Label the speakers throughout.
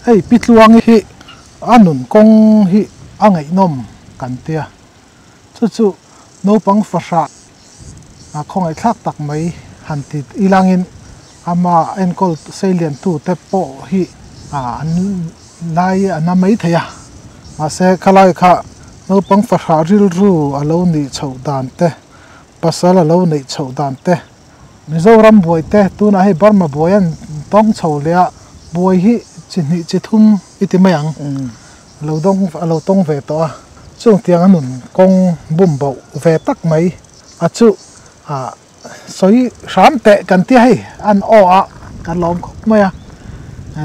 Speaker 1: hey pitluang hi anun kong hi angai nom kan tia chu no pang fasha a khong ai thak tak mai hantit ilangin ama enkol salian tu te po hi an lai anamai thaya ma se khalai kha no pang fasha ril ru alo ni chaudan te pasal alo nei chaudan te mizoram boy te tuna hi barma boyan tong chholea boy hi chini chithum itimayang lo tong ve to chung tiang anun kong bum bo ve tak mai achu soi ram te kan ti hai an o a kan lom khop maya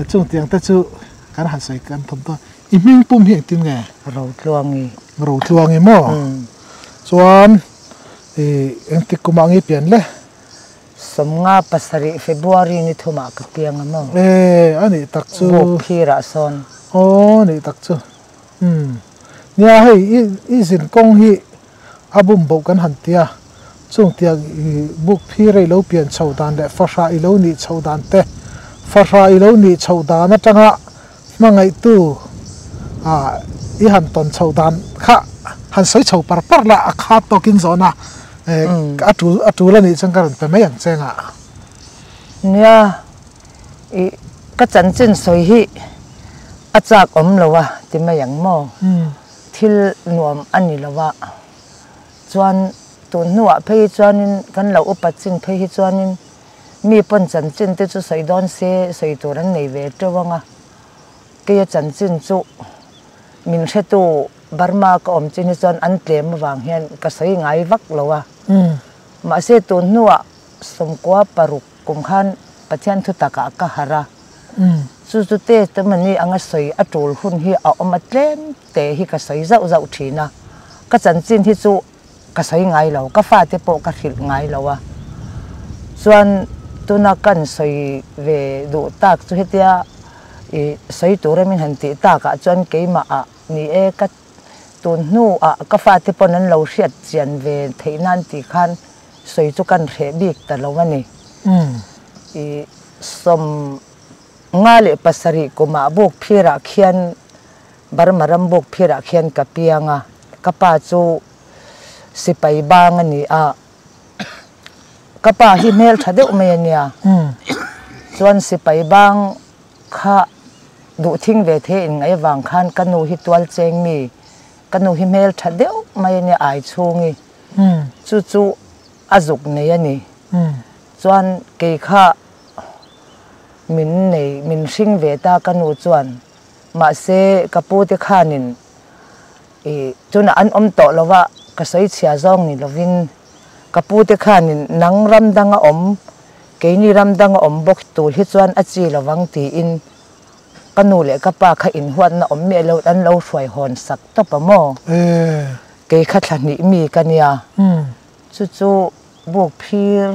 Speaker 1: chung tiang ta chu kan han sai kan thom to iming pum hi tin nge ro tluangi mo chuan eng ti kumangi pian le
Speaker 2: somnga pasari February ni thuma ka piang mo
Speaker 1: ani tak chu
Speaker 2: phira son
Speaker 1: ni tak chu nia hei izin kong hi abum bo kan han tia chung tia buk phirei lo pian chaudan le fasha I lo ni chaudan te fasha I lo ni chaudan atanga mangai tu I han ton chaudan kha han soi chau par la akha to kin zona atu la ni changkaran pe mai ang chenga
Speaker 2: nia ka chan chin soi hi achak om lowa ti mayang mo thil nuam ani lowa chuan tu nuwa phei chuanin kan lo upachin phei hi chuanin mi pon chan chin te chu soidon se soi turan nei ve tawanga ke chan chin chu min hretu Burma ka om chin chuan an tlem wang hian ka soi ngai vak lowa ma se tu nuwa somkwa paruk kum khan pathian thu taka ka hara chu te tamani anga soi atul hun hi a omatlem te hi ka soi zau thina ka chan chin hi chu ka soi ngai lo ka fa te po ka khil ngai lowa chuan tuna kan soi ve du tak chu hetia soi turamin hanti ta ka chuan keima a ni e ka tun nu ka fa te pon an lo hriat chian ve theinan ti khan soi chu kan hre bik ta lowani som ngale pasari kuma buk phira khian barmaram buk phira khian ka pianga kapa chu sipai bang ani kapa hi mel thade umaya nia chuan sipai bang kha du thing ve the in ngai wang khan kanu hi twal cheng mi kanu hi mel thade mai ni ai chungi chu azuk nei ani chuan ke kha min hring ve ta kanu chuan ma se kapu te khanin tuna an om to lowa ka soi chia zong ni lovin kapu te khanin nang ram danga om ke ni ram danga om bok tul hi chuan achi lawang ti in kanu le kapa kha in huat na om me lo an lo hruai hon sak to pa mo ke kha thlani mi kania chu buk phir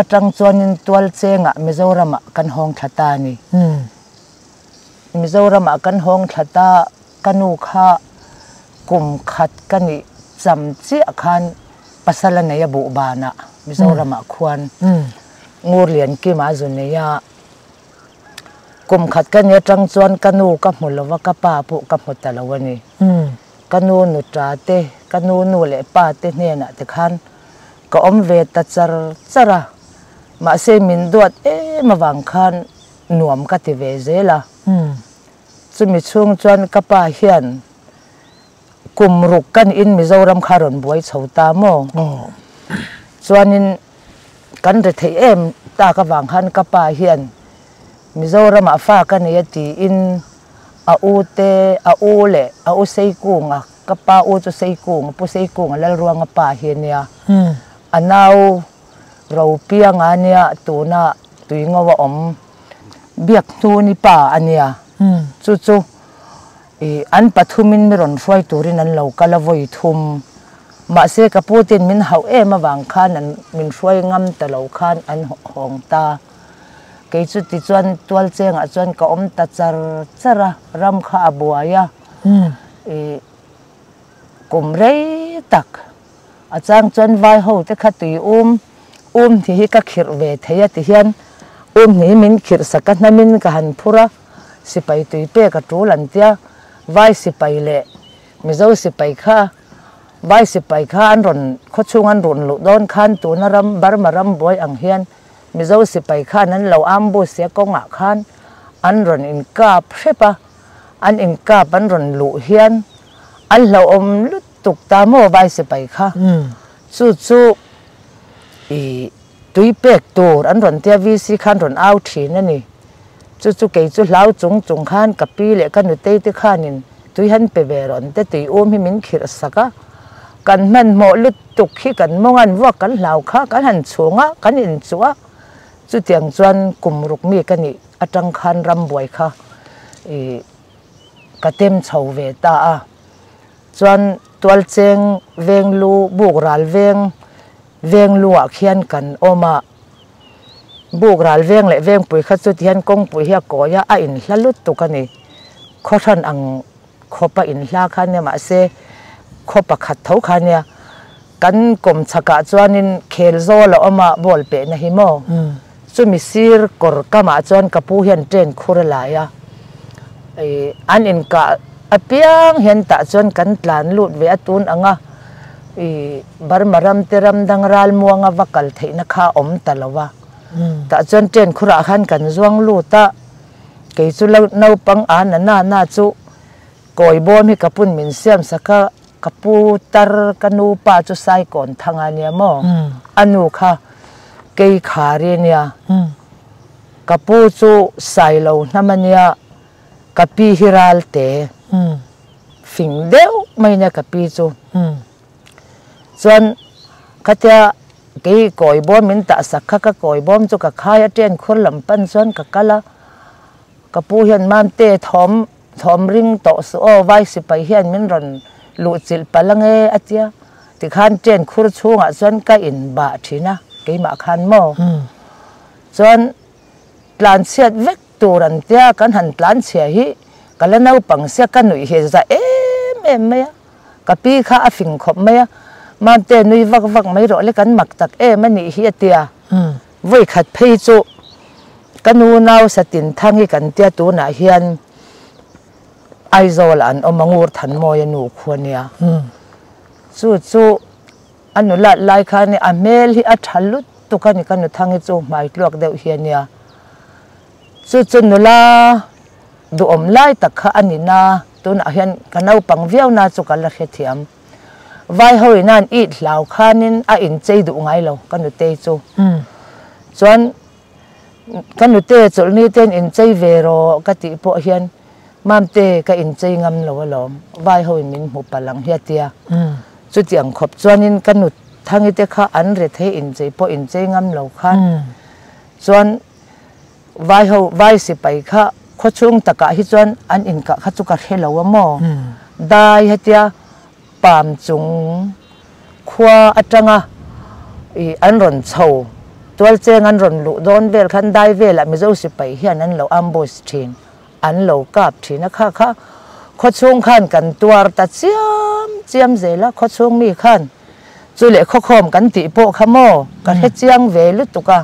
Speaker 2: atang chuanin twal chenga Mizoram kan hong thata ni Mizoram kan hong thata kanu kha kum khat kani chamchi khan pasala neya bu bana Mizoram khuan ngur lian ki ma zuneya kum khat kani atang chuan kanu ka hmulawa ka pa pu ka hmutalawani kanu nu trate kanu nu le pa te hne na te khan ka om ve ta chara ma se min duat mawang khan nuam ka ti ve zela chumi chung chuan kapa hian kumruk kan in Mizoram kharon buai chhota mo chuanin kan re thei em ta ka wang khan kapa hian Mizoram fa kan ya ti in a u le a u sei kunga kapa u chu sei kung pu sei kung lal ruanga pa hian ya anau ro pianga nia tuna tuingawa om biak tu ni pa ania chu an pathumin miron hruai turin an lo kala voi thum ma se kaputin min hau ema wang khan an min hruai ngam ta lo khan an hong ta ke chu ti chuan twal chenga chuan ka om ta chara ram kha abuaya kum rei tak achang chuan vai ho te khatui thi hi ka khir ve theya ti hian ni min khir sakat na min ka han phura สิไปตุยเป้กระจูหลันเตียไหวสิไปเละมิโซสิไปข้าไหวสิไปข้าอันร่นขดช่วงอันร่นลุดอนขันตัวนรำบารมารำบอยอังเฮียนมิโซสิไปข้านั้นเราอัมบุเสียกงอ่ะขันอันร่นอินกาบใช่ปะอันอินกาบอันร่นลุเฮียนอันเราอมลุตุกตาโมไหวสิไปข้าสู้ตุยเป็กตัวอันร่นเทียวีซีขันร่นเอาทีนั่นนี่จู่ๆเกยจู่เล้าจงขันกับปีเล็กกันอยู่เตยที่ขันนินตุยหันไปเวรอนแต่ตุยโอมให้มินขีดสักกันมันหมดลุตุกขี้กันมองอันว่ากันเหล่าข้ากันหันชัวงะกันอินชัวจู่เตียงจวนกลุ่มรุกมีกันนี่อาจังขันรำบวยค่ะกระเต็มเฉาเวตาจวนตัวเจงเวงลูบุกรัลเวงลูเขียนกันโอมาบุกรัลเวงและเวงปุยขัดจุดเทียนกงปุยเฮียก่อยาอินละลุดตุกันนี่ข้อท่านอังขบอินลาคันเนี่ยมาเสขบขัดเท้าคันเนี่ยกันกลมฉกะจวนินเคลโซละอมาบอลเปนะฮิโมจุมิซีร์กอร์กามาจวนกับผู้เฮียนเทรนคูเรลายอันอินกะอเปียงเห็นตาจวนกันตลานลุดเวอตุนอ่างบารมารำเตรมดังรัลมัวงวักลเทนักข้าอมตลวะตาจวนเจนคุระขันกันจวงลูตาเกยจุลนาวปังอันน่าจุกอยบอมให้กับปุ่นมินเซียมสักกับปูตรกันูปาจุไซก่อนทางอันเนียมอนุค่ะเกยขาเรียนเนี่ยกับปูจุไซโลน้ำมันเนี่ยกับปีฮิรัลเตฟิงเดียวไม่เนี่ยกับปีจุส่วนก็จะเกยกอยบอมมินตาสักก็กอยบอมจุกับข้ายเจนคนลำปันส่วนกับกะละกับปูเฮียนมันเตะทอมริงโตสโอไว้สิไปเฮียนมินรอนลุจิลปลังเออเจียที่ขันเจนคุรช่วงส่วนก็อินบาทีนะเกยมาขันโมส่วนหลานเสียดเวกตัวรันเตียกันหันหลานเสียฮีกันแล้วเอาปังเสียกันหนุ่ยเฮจะเอ็มยกับปีข้าฟิงขบไหมมันเตนุยวักไม่รอเลยกันหมักตักมันนี่เฮียเตียไว้ขัดเพยจุกันนูนาวสตินทั้งให้กันเตียตัวหนาเฮียนไอโซลันอมังอูร์ทันโมยนูควรเนี่ยจู่อันนุละลายคันนี่อเมลที่อัฐลุตตุกันนี่กันนุทั้งให้จู่หมายลวกเดียวเฮียนเนี่ยจู่นุละดูอมไล่ตักข้าอันนี้นาตัวหนาเฮียนกันเอาปังเวียวนาจุกันละเขียมไว้หอยนั่นอีดเหล่าข้านินอินใจดูไงเรากันนุเตจู่ส่วนกันนุเตจุลนี่เต้นอินใจเวโรกติโปเฮียนมัมเตก็อินใจงำเราล้อมไว้หอยมินหุบพลังเฮียเตียจุดอย่างขบส่วนนี้กันนุทางนี้เตข้าอันเรทให้อินใจโปอินใจงำเราข้าส่วนไว้สิไปข้าขดช่วงตะกะฮิจวนอันอินกะข้าจุกะเฮเราว่าโมได้เฮียเตียปามจุงขวาอัจงะอันรอนเฉาตัวเจงอันรอนลุโดนเวลคันได้เวลมิโซสิไปเฮียนั้นเราอัมโบสทีนอันเรากับทีนะคะค่ะขดช่วงขันกันตัวตัดเจียมเจละขดช่วงมีขันจุเล่ขคอมกันติโปขโมกันเฮจียงเวลุตุกะ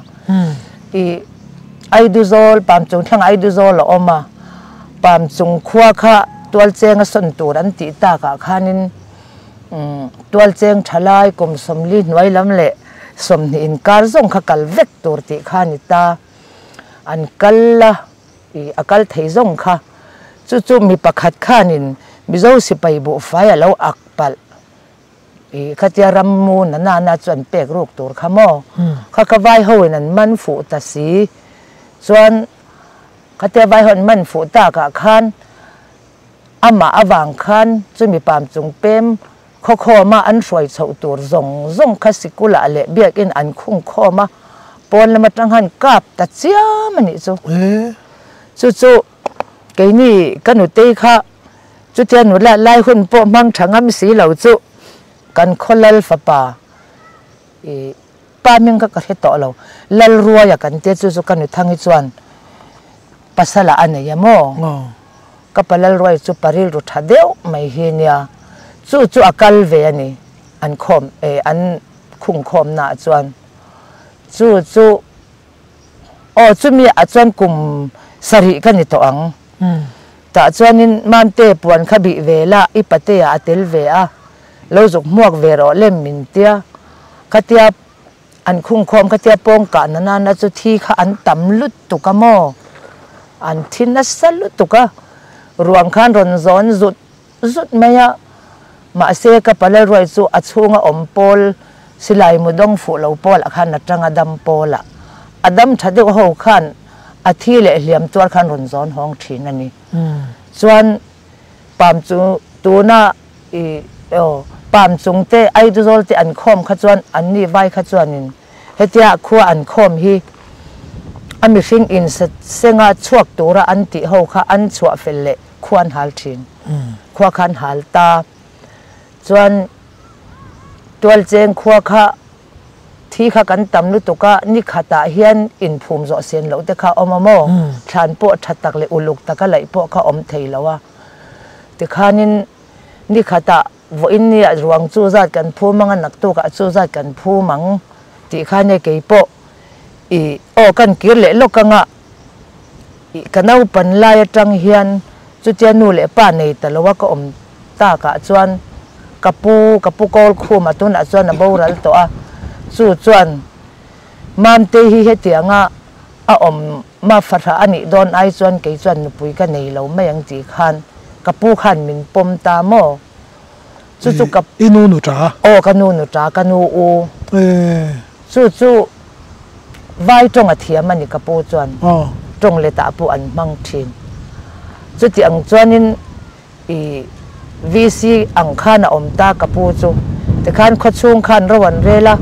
Speaker 2: ไอดูโซลปามจุงทั้งไอดูโซลออกมาปามจุงขวาค่ะตัวเจงส่วนตัวอันติตากะขันินตัวเจงทลายกลมสมลีนไว้ลำเละสมนินการส่งขกัลเวกตัวติขานิตาอันกัลละอากาศไทยส่งค่ะจู่ๆมีประคัดขานินมิโซสิไปบุไฟแล้วอักปัลขจารำมูนนาจวนเปกรูกตัวขโมข้าก็ไว้หอยนั่นมันฝูตัดสีส่วนขจารไว้หอยมันฝูตากะขันอามาอวางขันจะมีปามจุงเป้มข้อมาอันสวยเฉาตัวซงคาสิกุละเละเบียกินอันคุ้งข้อมาปนละมาตั้งหันกับตัดเสียมันนี่จู่เกนี่กันหนุเตค่ะจู่เทียนหนุละลายหุ่นโปมังถังมีสีเหล่าจู่กันคนละฟ้าป่าป้ามิงก็กระเทต่อเราละรัวอย่างกันเตี้ยจู่กันหนุทางฮิจวนภาษาละอันเนี่ยโม่ก็ปละรัวจู่ปาริลรุทัดเดียวไม่เห็นเนี่ยจู่อากาศเวียนี่อันคมอันคุ้งคมหน้าจวนจู่มีอาจวนกลุ่มสริกันนี่ตัวอัง ta chuanin mamte puan kha bi vela ipate a tel ve a lo zuk muak ve ro lem min tia khatia an khung khom khatia pong ka nana na chu thi kha an tam lut tu ka mo an thin na sal lut tu ka ruang khan ron zon zut maya ma se ka pala roi chu achunga ompol silai mudong fu lo pol akhan na tanga dam pola adam thade ho khan athi le hliam tuar khan ron zon hong thin ani chuan pam chu tuna i pam chung te ai du zol te an khom kha chuan an ni vai kha chuanin hetia khuwa an khom hi ami hring in senga chuak tura an ti ho kha an chua fel le khuan hal thin khuwa khan hal ta chuan tual cheng khuwa kha thi kha kan tam lu tuka ni khata hian in phum zo sen lo te kha omamo than po thatak le uluk taka lai po kha om thei lawa te khanin ni khata vo in ni ruang chu zat kan phu manga nak tu ka chu zat kan phu mang ti khane ke po i o kan kir le lokanga i kanau pan lai tang hian chu tianu le pa nei talawa ka om ta ka chuan kapu kol khuma tun a chuan a boral to a chu chuan mam te hi hetianga a om ma fatha ani don ai chuan ke chuan nupui ka nei lo mayang ti khan kapu khan min pom ta mo chu chu kap
Speaker 1: inu nu tra
Speaker 2: o kanu nu tra kanu u chu vai tong a thiam ani kapu chuan tong le ta pu an mang thin chu ti ang chuanin i vc ang khana om ta kapu chu te khan khochung khan rawan rela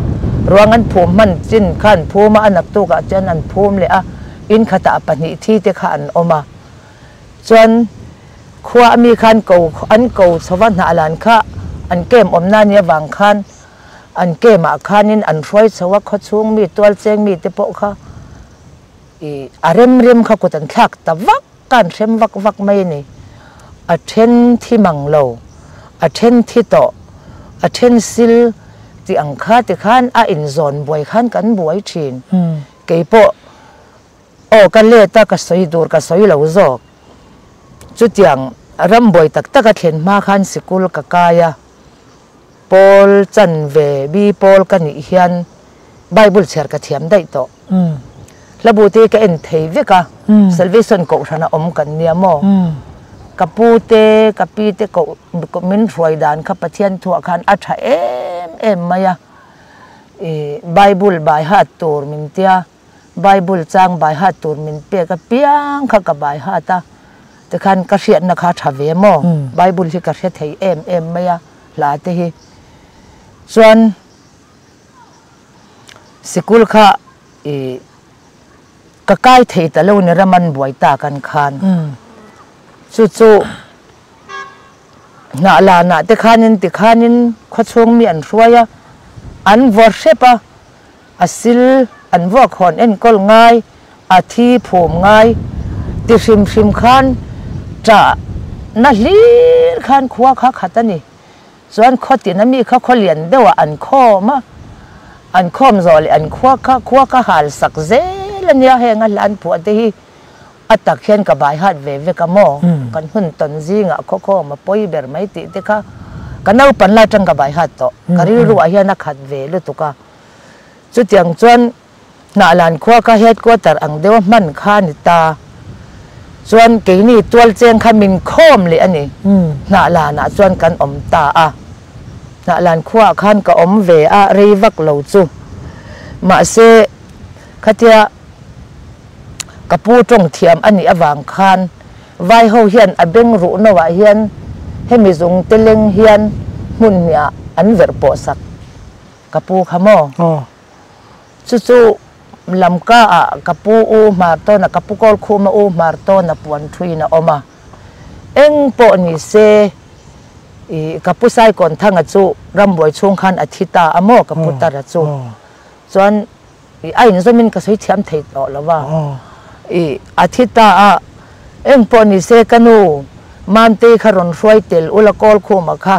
Speaker 2: ruang an phum man chin khan phuma anak tu ka chan an phum le a in khata pani thi te khan oma chuan khuwa mi khan ko an ko sawan na alan kha an kem omna nia wang khan an ke ma khanin an roi chawa khochung mi tol cheng mi te po kha i arem kha ko tan thak ta wak kan rem wak mai ni a then thi manglo a then thi to a then sil ti ang kha ti khan a in zon boy khan kan buai thin ke po o kan le ta ka soi dur ka soi lo zo chu tiang ram boy tak a thlen ma khan sikul ka kaya pol chan ve bi pol ka ni hian bible cher ka thiam dai to labu te ka en thei ve ka salvation ko thana om kan niamo kapute kapite ko min roi dan kha pathian thu khan atha em maya e bible bai hat tur min tia bible chang bai hat tur min pe ka piang kha ka bai hata te khan ka riat na kha thave mo bible hi ka re thei em maya la te hi chuan sikul kha e ka kai thei ta lo ni raman buai ta kan khan chu na la na te khanin khochong mi an ruaya an worshipa asil an wa khon en kol ngai athi phum ngai ti sim khan tra na lir khan khuwa kha khatani chuan khoti na mi kha kholian dewa an khoma an khom zoli an khuwa ka hal sak zelania henga lan pu ate hi atak hian ka bai hat ve ka mo kan hun ton zinga kho ma poi ber mai ti te kha kanau pan la tang ka bai hat to kari ru a hian a khat ve lu tu ka chu tiang chuan na lan khuwa ka headquarter ang dewa man kha ni ta chuan ke ni tual cheng kha min khom le ani na la na chuan kan om ta a na lan khuwa khan ka om ve a rei vak lo chu ma se khatia kapu tong thiam ani awang khan vai ho hian abeng ru no wa hian hemi zung teleng hian mun nya an ver po sak kapu khamo chu lamka a kapu u mar to na kapu kol khuma u mar to na puan thui na oma eng po ni se i kapu sai kon thanga chu ramboi chung khan athita amo kapu tara chu chuan i ai ni zomin ka soi thiam thei to lawa i athita a eng po ni se kanu mam te kharon roi tel ula kol khuma kha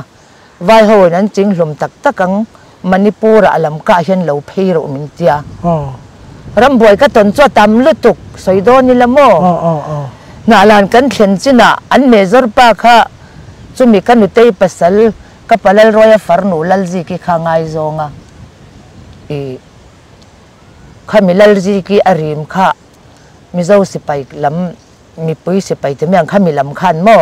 Speaker 2: vai ho nan ching hlum tak takang manipura alam ka hian lo pheiro min tia ramboi ka ton chu tam lutuk soido ni lamo na lan kan thlen china an mezor pa kha chumi kan utei pasal kapalal roya farnu lalji ki khangai zonga e khamilalji ki arim kha mizo sipai lam mi pui sipai te myang khamilam khan mo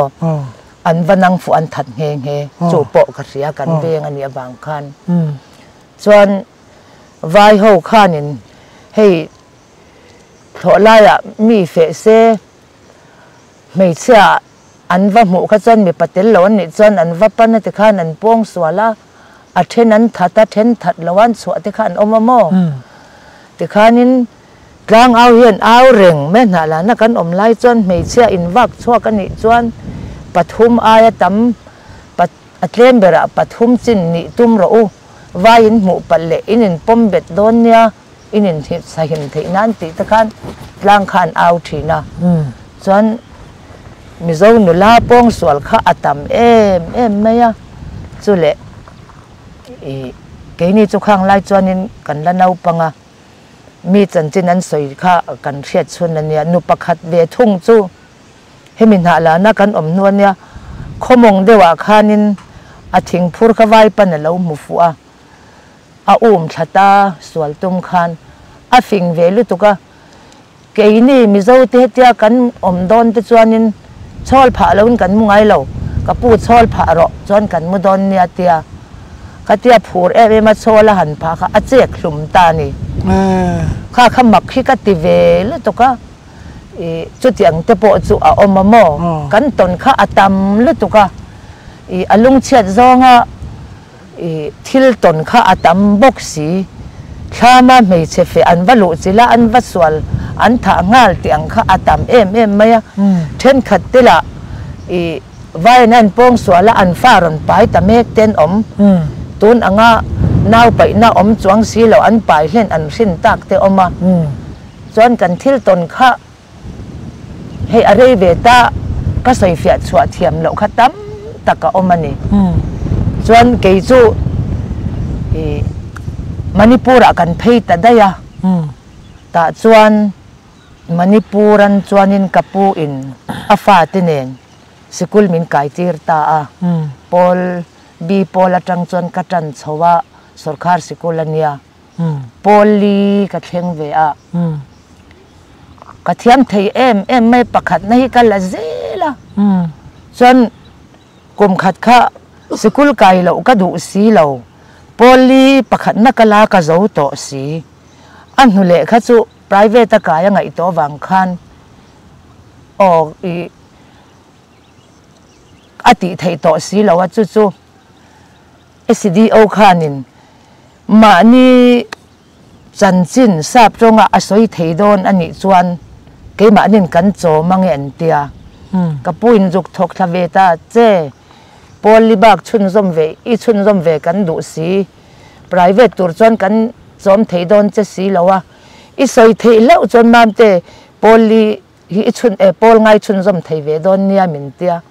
Speaker 2: an vanang fu an that nge nge chu po ka ria kan veng ani abang khan chuan vai ho khanin hei tholaya mi fe se mei cha an va mu kha chan mi patel lon ni chan an va pan te khan an pong swala a then an thata then that lawan chu te khan omamo te khanin tlang au hian au reng me na la na kan om lai chan mei cha in vak chua kan ni chuan pathum aya tam pat atlem bera pathum chin ni tum ro u vain mu palle inin pombet donya inin thi sahin the nan ti ta khan tlang khan au thina chuan mizo nula pong swal kha atam em maya chule e keini chu khang lai chuanin kan la nau panga mi chan chin an soi kha kan hriat chhun ania nu pakhat ve thung chu hemin hala na kan om nuan nia khomong dewa khanin a thing phur kha vai pan lo mu fu a thata swal tum khan a fing ve lu tuka keini mizo te tia kan om don te chuanin chol pha lo kan mu ngai lo ka pu chol pha ro chon kan mu don nia tia ka tia phur e ma chola han pha kha a chek hlum ta ni kha khamak khi ka ti ve lu tuka e chu tiang te po chu a omamo kan ton kha atam lu tuka e alung chet zonga e thil ton kha atam boxi thama mei che fe an valu chila an vaswal an tha ngal tiang kha atam em maya then khat tela e vai nan pong swala an faron pai ta mek ten om tun anga naw pai na om chuang si lo an pai hlen an sin tak te oma chuan kan thil ton kha hei arei ve ta ka soi fiat chua thiam lo khatam taka omani chuan ke chu e manipura kan phei ta daya ta chuan manipuran chuanin kapu in afa tinen sikul min kai tir ta a pol bi pola tang chuan ka tan chowa sarkar sikul ania poli ka thleng ve a ka thiam thei em mai pakhat nahi ka la zela chuan kum khat kha sikul kai lo ka du si lo poli pakhat na kala ka zo to si an hule kha chu private ka ya ngai to wang khan o i ati thei to si lo wa chu chu SCDO khanin mani chanchin sap tonga asoi thei don ani chuan ke manin kan cho mangi an tia kapuin juk thok thave ta che polibak chun zom ve I chun zom ve kan du si private tur chon kan chom thei don che si lowa I soi thei lo chon mam te poli hi chun pol ngai chun zom thei ve don nia min tia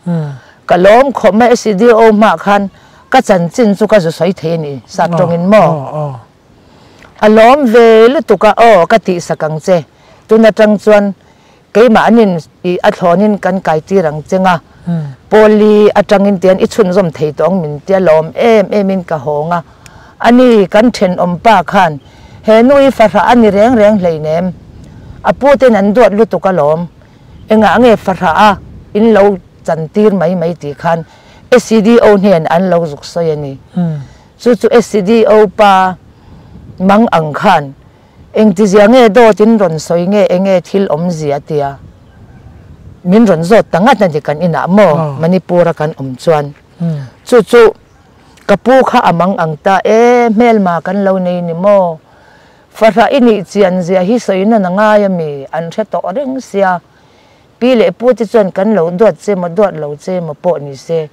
Speaker 2: kalom khoma SCDO ma khan ka chanchin chu ka soi thei ni sa tongin mo alom ve lu tuka ka ti sakang che tuna tang chuan ke manin I athlonin kan kai ti rang chenga poli atangin tian I chun zom thei tong min tia lom em ka honga ani kan then om pa khan he nui fa ra ani reng hleinem apu ten an dot lu tuka lom enga nge fa ra a in lo chantir mai ti khan SCDO hian an lo zuk soi ani chu SCDO pa mang ang khan eng ti zia nge do tin ron soi nge enge thil om zia tia min ron zot tanga tan ti kan ina mo manipura kan chuan chu kapu kha amang ang ta mel ma kan lo nei ni mo fara ini chian zia hi soi na nga ya mi an the to reng sia pi le pu ti chuan kan lo dot che ma po ni se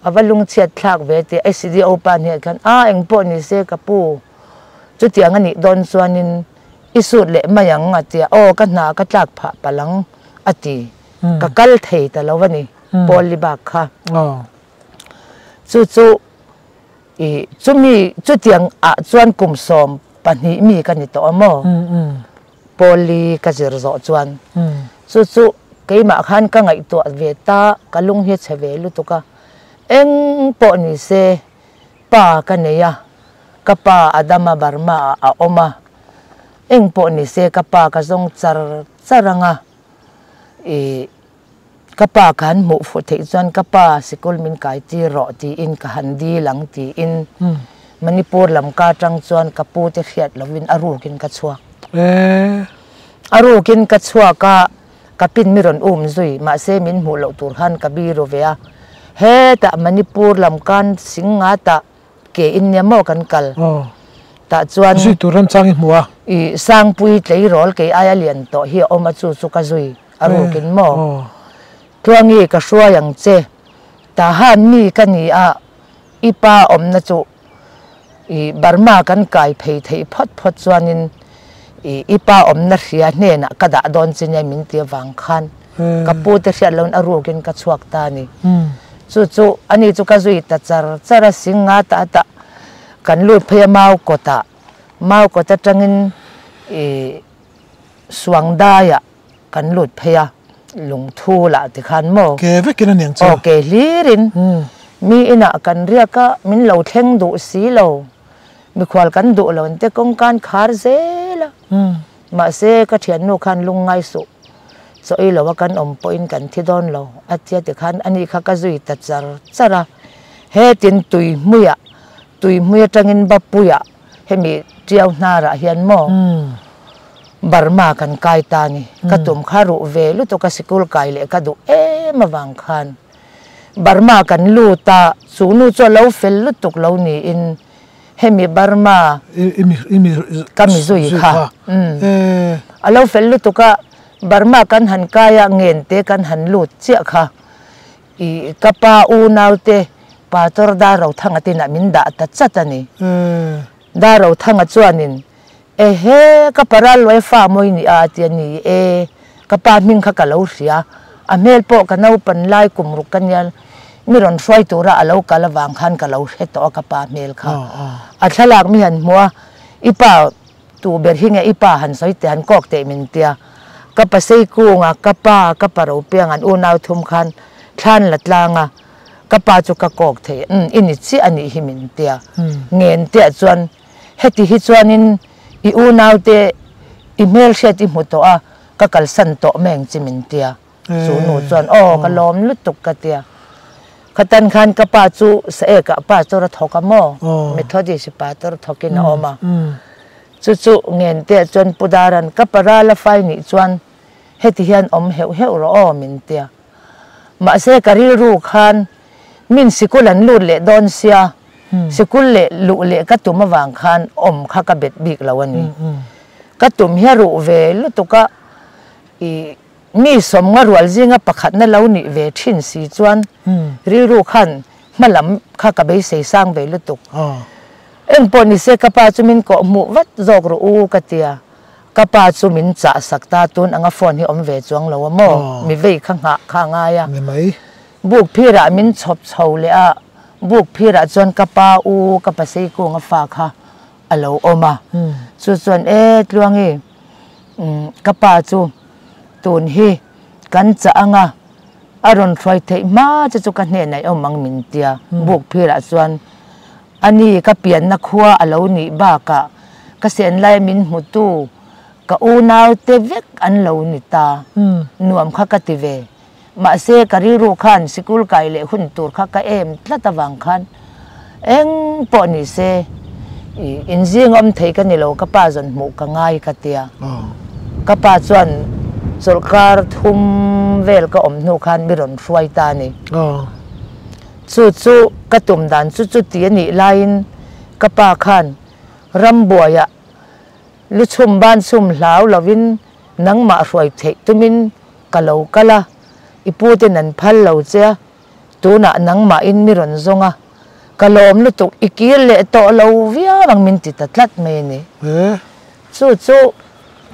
Speaker 2: avalung chiat thak ve te SCDO pa ni kan eng po ni se kapu chu tiang ani don chuanin isut le mayang atia ka na ka tlak pha palang ati ka kal thei ta lawani poli ba kha chu chumi chu tiang a chuan kum som pani mi kan ni to mo poli ka zir zo chuan chu cái mà khan ka ngai to ve ta ka lung hi cheve lu to ka eng po ni se pa ka ne ya ka pa adama barma a oma eng po ni se ka pa ka zong charanga e ka pa kan mu fo thei chuan ka pa sikul min kai ti ro ti in ka handi lang ti in Manipur lam ka tang chuan ka pu te khiat lovin aru kin ka chua aru kin ka chua ka kapin miron zui ma se min mu lo tur han ka bi ro vea he ta Manipur lam kan singa ta ke in ne mo kan kal ta chuan
Speaker 1: zui turan chang hmuwa
Speaker 2: i sang pui tlei rol ke aya lian to hi oma chu chu ka zui aru kin mo tuangi ka shua yang che ta han mi ka ni a ipa om na chu i Burma kan kai phei thei phot chuanin ipa om na ria hne na ka da don chinya min tia wang khan ka pu te hriat lon aru kin ka chuak ta ni chu ani chu ka zui ta chara singa ta kan lut phaya mau ko ta tangin suang da ya kan lut phaya lung thu la ti khan mo
Speaker 1: ke ve kin an cha
Speaker 2: ke lirin mi ina kan ria ka min lo thleng du si lo mi khwal kan du lo te kong kan khar zela ma se ka thian nu khan lungai su so i lo kan om point kan thi don lo atia te khan ani kha ka zui ta chara he tin tui muya tangin bapuya he mi tiau na ra hian mo Burma kan kai ta ni ka tum kharu ve lu to ka sikul kai le ka du ma wang khan Burma kan lu ta su nu cho lo fel lu tuk lo ni in hemi Burma
Speaker 1: imi
Speaker 2: kami zui kha alo fel lu to ka Burma kan han kaya ngen te kan han lu chia kha i kapa u nau te pa tor da ro thanga tin a min da ta chatani da ro thanga chuanin he ka para loi fa moi ni a ti ni ka pa min kha ka lo ria a mel po ka nau pan lai kum ru kan yan mi ron hroi tura alo ka la wang khan ka lo he to ka pa mel kha a thalak mi han muwa ipa tu ber hinga ipa han soi te han kok te min tia ka pa sei ku nga ka pa ro piang an u nau thum khan than latlanga ka pa chu ka kok the ini chi ani hi min tia ngen te chuan heti hi chuanin i u nau te email shet i muto a ka kal san to meng chimin tia chu nu chuan ka lom lutuk ka tia khatan khan ka pa chu se ka pa chu ra thoka mo methodi si pa tor thokin oma chu ngen te chuan pudaran ka para la fai ni chuan heti hian om heu ro min tia ma se kari ru khan min sikulan lut le don sia sikul le lu le ka tuma wang khan om kha ka bet bik lawani ka tum hi ru ve lu to ka i mi som nga rual zinga pakhat na lo ni ve thin si chuan ri ru khan malam kha ka be sei sang ve lu tuk en poni se ka pa chumin ko mu wat zok ru u ka tia ka pa chumin cha sakta tun anga phone hi om ve chuang lo mo mi ve kha nga ya buk phira min chop chho le a buk phira chuan ka pa sei ko nga fa kha alo oma chu chuan tluangi ka pa chu tun hi kan cha anga aron throi thei ma chu ka hne nai omang min tia buk phira chuan ani ka pian na khuwa alo ni ba ka sen lai min mutu ka u nau te vek an lo ni ta nuam kha ka ti ve ma se kari ru khan sikul kai le hun tur kha ka tlata wang khan eng po ni se in jing om thei ka ni lo ka pa zon mu ka ngai ka tia ka pa chuan sarkar thum vel ka om nu khan miron hruai ta ni chu ka tum dan chu ti ni lain ka pa khan rambuaya lu chum ban sum hlau lovin nangma hruai thei tumin kalo kala ipute nan phal lo che tuna nangma in miron zonga kalom lu tuk ikil le to lo via bang min ti tatlat me ni chu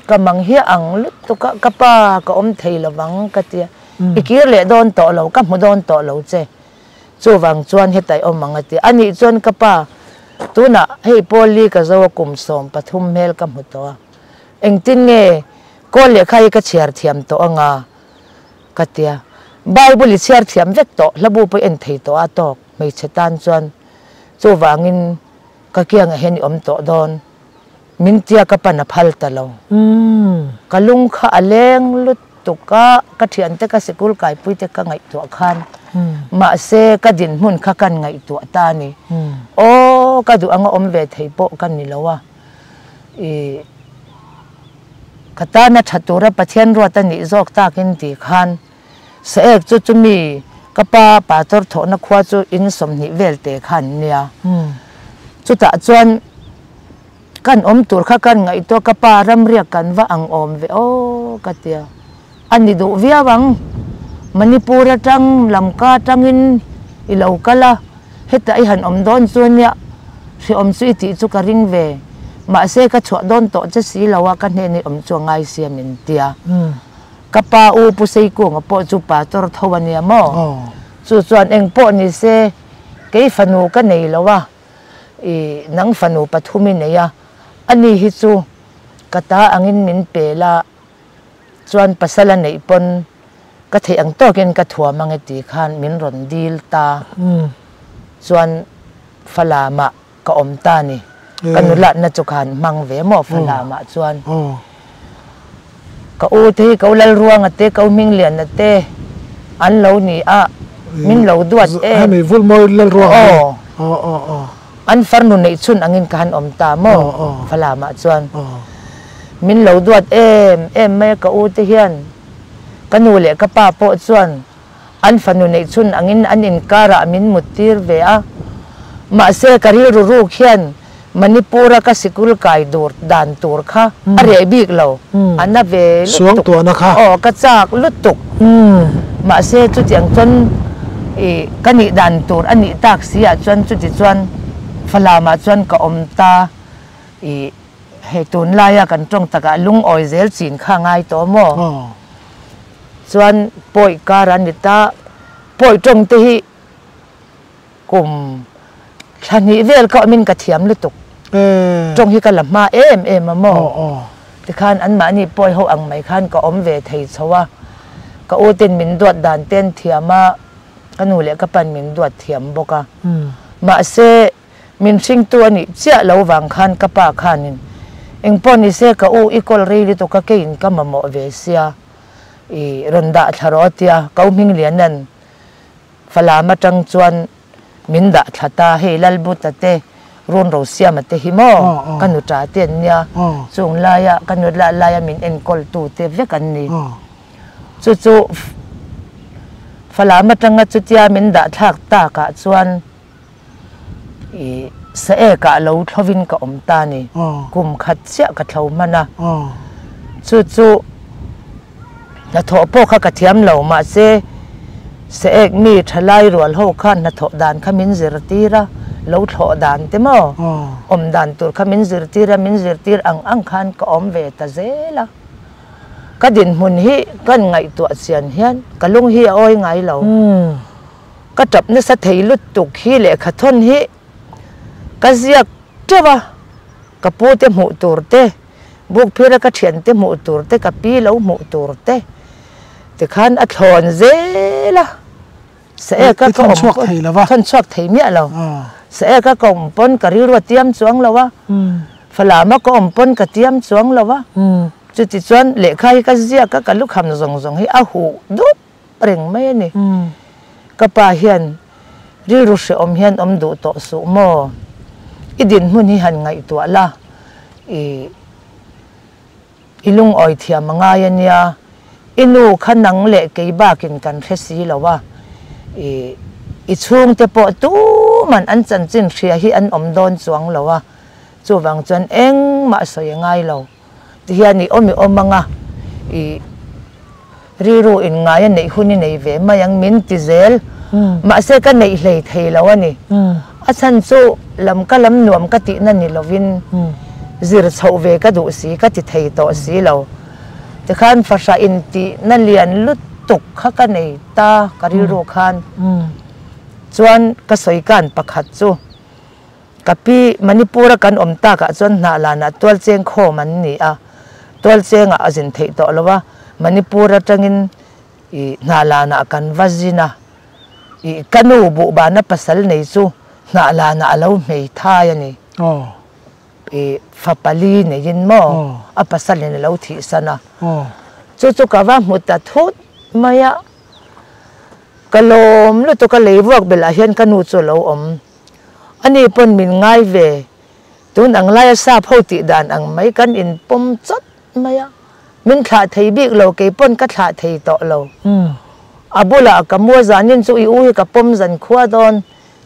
Speaker 2: kamang hi ang lu tuk ka pa ka om thei lawang ka tia ikil le don to lo ka mu don to lo che chu wang chuan hetai omanga ti ani chuan ka pa tuna hei poli ka zo kum som pathum mel ka mu to engtin nge ko le khai ka chiar thiam to anga ka tia Bible share thiam vek to labu pe en thei to atok mei chetan chuan chu wangin ka kiang a hen om to don min tia ka pana phal ta lo kalung kha aleng lut tuka ka thian te ka sikul kai pui te ka ngai to khan ma se ka din hun kha kan ngai to ta ni o ka du anga om ve thei po kan ni lowa e kata na thatura pathian ro ta ni jok ta kin ti khan se ek chu chumi kapa pator tho na khwa chu in som ni vel te khan nia chu ta chuan kan om tur kha kan ngai to kapa ram ria kan wa ang om ve o katia ani du via wang manipura tang lamka tangin ilau kala heta I han om don chuania si om sui ti chu ka ring ve ma se ka chwa don to che si lawa ka ne ni om chu ngai siam in tia kapa u pu sei ko ngapo chu pa tor thawania mo chu chuan eng po ni se ke fanu ka nei lawa e nang fanu pathumi neya ani hi chu kata angin min pela chuan pasala nei pon ka thei ang to ken ka thua mangi ti khan min ron dil ta chuan falama ka om ta ni kanula na chu khan mang ve mo falama chuan ka u te ka ulal ruang ate ka ming lian ate an lo ni a min lo duat e
Speaker 1: ha mi vul moi lal ruang
Speaker 2: an farnu nei chun angin kan om ta mo falama chuan min lo duat em me ka u te hian kanu le ka pa po chuan an fanu nei chun angin an in kara min mutir ve a ma se kari ru ru khian manipura ka sikul kai dur dan tur kha are bik lo anna ve
Speaker 1: suang to na kha
Speaker 2: ka chak lutuk ma se chu tiang chon e kani dan tur ani tak sia chuan chu ti chuan falama chuan ka om ta e he tun laya kan tong taka lung oi zel chin kha ngai to mo chuan poi karan ni ta poi tong te hi kum thani vel ka min ka thiam lutuk trong hi ka lama em mo ti khan an ma ni poi ho ang mai khan ka om ve thei chawa ka o ten min duat dan ten thiama kanu le ka pan min duat thiam boka ma se min sing tu ani chia lo wang khan ka pa khanin eng pon ni se ka u ikol ri li to ka ke in ka mamo ve sia I ronda tharotia ka ming lianan falama tang chuan min da thata he lalbu tate ron ro sia mate himo kanu ta ten nia chung laya kanu la laya min en kol tu te ve kan ni chu falama tanga chutia min da thak ta ka chuan I sa e ka lo thovin ka om ta ni kum khat sia ka thlo mana chu na tho po kha ka thiam lo ma se ek mi thalai rol ho khan na tho dan khamin zirtira lo tho dan te mo om dan tur khamin zirtira min zirtir ang khan ka om ve ta zela ka din mun hi kan ngai tu sian hian kalung hi oi ngai lo ka tap na sa thei lut tuk hi le kha thon hi ka ziak tewa ka pu te mu tur te buk phira ka thian te mu tur te ka pi lo mu tur te khan a thon zela se ka ko thon chuak thei mi lo se ka kom pon ka ri ro tiam chuang lawa falama ko om pon ka tiam chuang lawa chu ti chuan le khai ka zia ka lu kham zong hi a hu du reng mai ni ka pa hian ri ru se om hian om du to su mo idin hun hi han ngai to la ilung oi thia manga yania inu khanang le ke ba kin kan thesi lawa I chung te po tu man an chan chin thria hi an om don chuang lawa chu wang chuan eng ma soi ngai lo ti hiani omi omanga ri ru in ngai nei huni nei ve mayang min ti zel ma se ka nei hlei thei lawani a chan chu lam ka lam nuam ka ti na ni lovin zir chho ve ka du si ka ti thei to si lo te khan fasha in ti na lian lut tuk kha ka nei ta kari ro khan chuan ka soi kan pakhat chu kapi manipura kan om ta ka chuan na la na tol cheng kho man ni a tol chenga azin thei to lawa manipura tangin i na la na kan vazina i kanu bu ba na pasal nei chu na la na alo mei tha ya ni i fapali ne yin mo a pasal ne lo thi sana chu ka wa muta thut maya kalom lu to ka lewak bela hian kanu chu lo om ani pon min ngai ve tun ang lai sa photi dan ang mai kan in pom chot maya min kha thei bik lo ke pon ka tha thei to lo abula ka mo zanin chu i u ka pom zan khwa don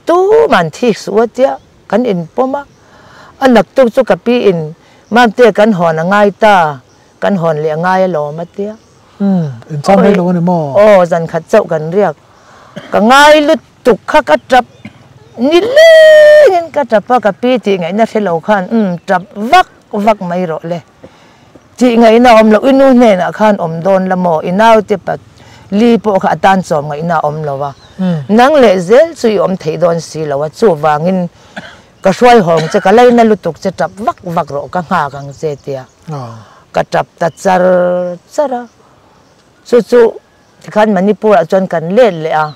Speaker 2: tu man thi suatia kan in poma anak tu chu ka pi in mam te kan hon ngai ta kan hon le ngai lo matia
Speaker 1: in chang mai lo ni mo
Speaker 2: zan khat chau kan riak ka ngai lut tuk kha ka trap ni le nin ka trapa ka pi ti ngai na thelo khan trap vak mai ro le ti ngai na om lo inu ne na khan om don la mo inaw te pat li po kha tan som ngai na om lo wa nang le zel chui om thei don si lo wa chu wangin ka swai hong che ka lai na lutuk che trap vak ro ka nga kang che tia ka trap ta chara chu khan manipur a chon kan le a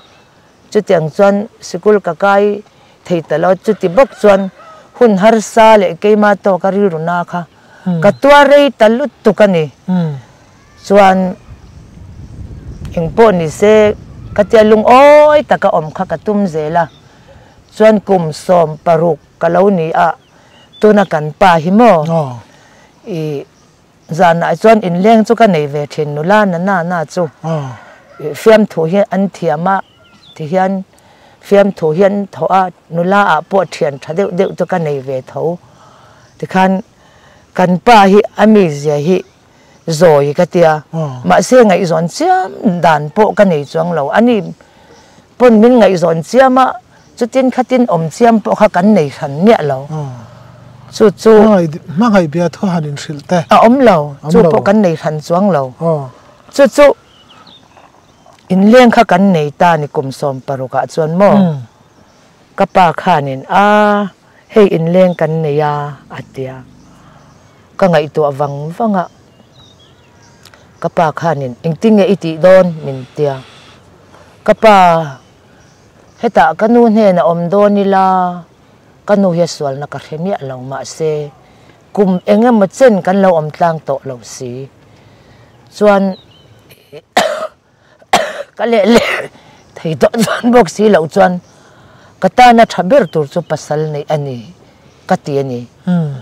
Speaker 2: chu tiang chon sikul ka kai thei ta lo chu ti bok chon hun har sa le keima to ka ri ru na kha ka tua rei talut tu ka ni chuan ingpo ni se ka tia lung oi ta ka om kha ka tum zela chuan kum som paruk ka lo ni a tu na kan pa hi mo i zana chuan in leng chu ka nei ve thin nu la na chu fiam thu hi an thiama ti hian fiam thu hian tho a nula a po thian tha deuh to ka nei ve tho ti khan kan pa hi ami zia hi zoi ka tia ma se ngai zon chiam dan po ka nei chuang lo ani pon min ngai zon chiama chutin khatin om chiam po kha kan nei khan nia lo chu
Speaker 1: ma ngai bia tho hanin thrilte
Speaker 2: a om lo chu po kan nei khan chuang lo chu in leng kha kan nei ta ni kum som paruka chuan mo ka pa khanin hei in leng kan nei ya atia ka ngai to wanga ka pa khanin ingtinge iti don min tia ka pa heta kanu hne na om don ni la kanu he swal na ka khemia lo ma se kum engem ma chen kan lo om tlang to lo si chuan ka le thei to chuan bok si lo chuan ka ta na thaber tur chu pasal nei ani ka ti ani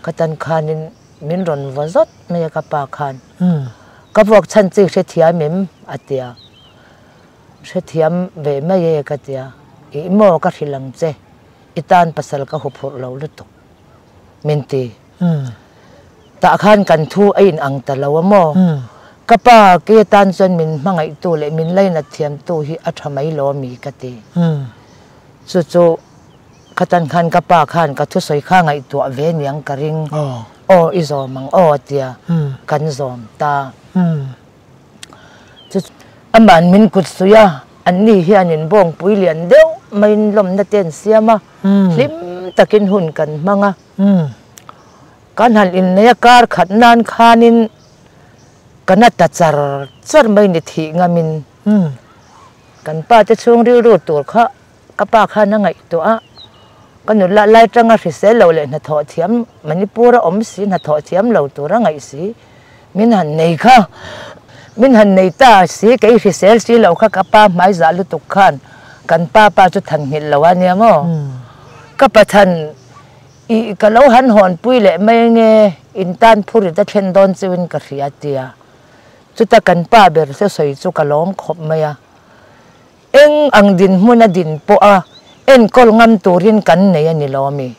Speaker 2: ka tan khanin min ron wazot me ka pa khan ka bok chan chi the thiamem atia the thiam ve me ye ka tia i mo ka thilang che itan pasal ka hu phur lo lutu min ti ta khan kan thu ain ang ta lo mo kapa ke tan chon min mangai tu le min leina thiam tu hi athamai lo mi ka ti chu khatan khan kapa khan ka thu soi kha ngai tu ve niang ka ring izo mang tia kan zom ta chu aman min kut suya anni hianin bong pui lian deu main lom na ten siama hlim takin hun kan manga kan hal in ne kar khat nan khanin kana ta char mai ni thi ngamin kan pa te chung ri ru tur kha ka pa kha na ngai to a kanu la lai tanga ri se lo le na tho thiam manipur om si na tho thiam lo tur ngai si min han nei ta si ke ri sel si lo kha ka pa mai za lu tuk khan kan pa chu than hil lo ania mo ka pa than i ka lo han hon pui le mai nge in tan phuri ta thlen don chewin ka ria tia chuta kan pa ber se soi chu kalom khop maya eng ang din muna din po en kol ngam turin kan nei ani lomi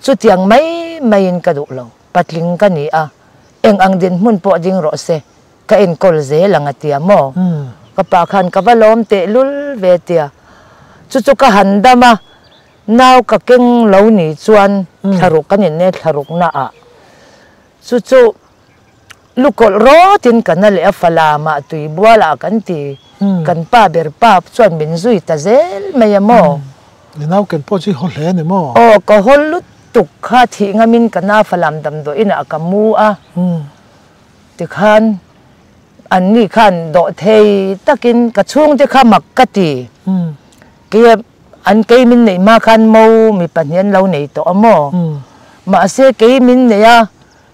Speaker 2: chu tiang mai in ka du lo patling ka ni eng ang din mun po ding ro se ka en kol ze langa tia mo ka pa khan ka valom te lul ve tia chu ka handama naw ka keng lo ni chuan tharuk kanin ne tharuk na chu lukol rotin kanal e falama tui buala kan ti kan pa ber pa chuan min zui ta zel mayamo
Speaker 1: ni naw ken po chi hol he ni mo
Speaker 2: ka hol lut tuk kha thi ngamin kana falam dam do ina akamu ti khan อันนี้ขันโดเทยตะกินกระช่วงที่ข้ามักกะตีเก็บอันเกยมินเนี่ยมาขันมูมีปัญญาเราเนี่ยตัวมอมาเสียเกยมินเนี่ย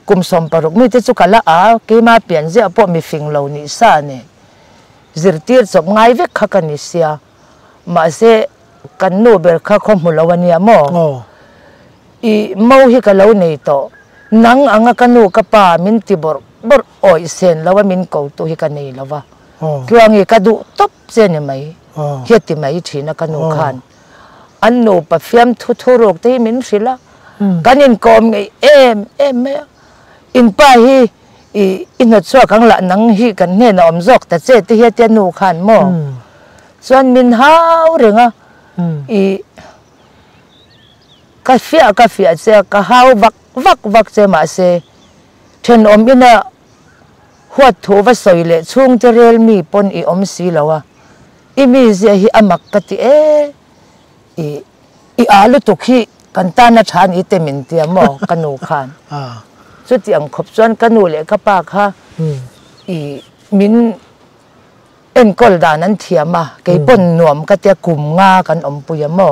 Speaker 2: กุมสมปรุกมีที่สุกละเกยมาเปลี่ยนเสียพวกมีฟิงเรานี่ซาเนี่ยจิตที่สมง่ายเวกขันนิเสียมาเสียกันโนเบลข้าคอมมุลวันนี้มออีมูฮิกะเราเนี่ยตัวนังอังกันโนกะป่ามินติบอร์บอร์โอยเซนแล้วว่ามินเกาตัวฮิกันเนี่ยแล้วว่าคืออังกดูตบเซนยังไงเฮียติไม่ทีนักโนขันอันโนปะเฟียมทุรกที่มินสิละกันอินกอมไงเอ็มอินป้าฮีอินหัดชัวกังละนังฮีกันเนี่ยนะอมจอกแต่เจที่เฮียเตียนูขันมอส่วนมินฮาวเรื่องกาแฟเจ้ากะฮาววักเจมาเซเทนอมอินะหัวถูว่าสวยเลยช่วงจะเรียลมีปนอมสีแล้วอีมีเสียฮีอามักกติอาลุตุขีกันตานาชานอีเตมินเตียมอกันนูขันสุดที่อังขบส่วนกันนูเล็กปากค่ะมินเอ็นกอลดานั้นเทียมาเกยปนหนวมกะเตียกุมงากันอมปุยมอ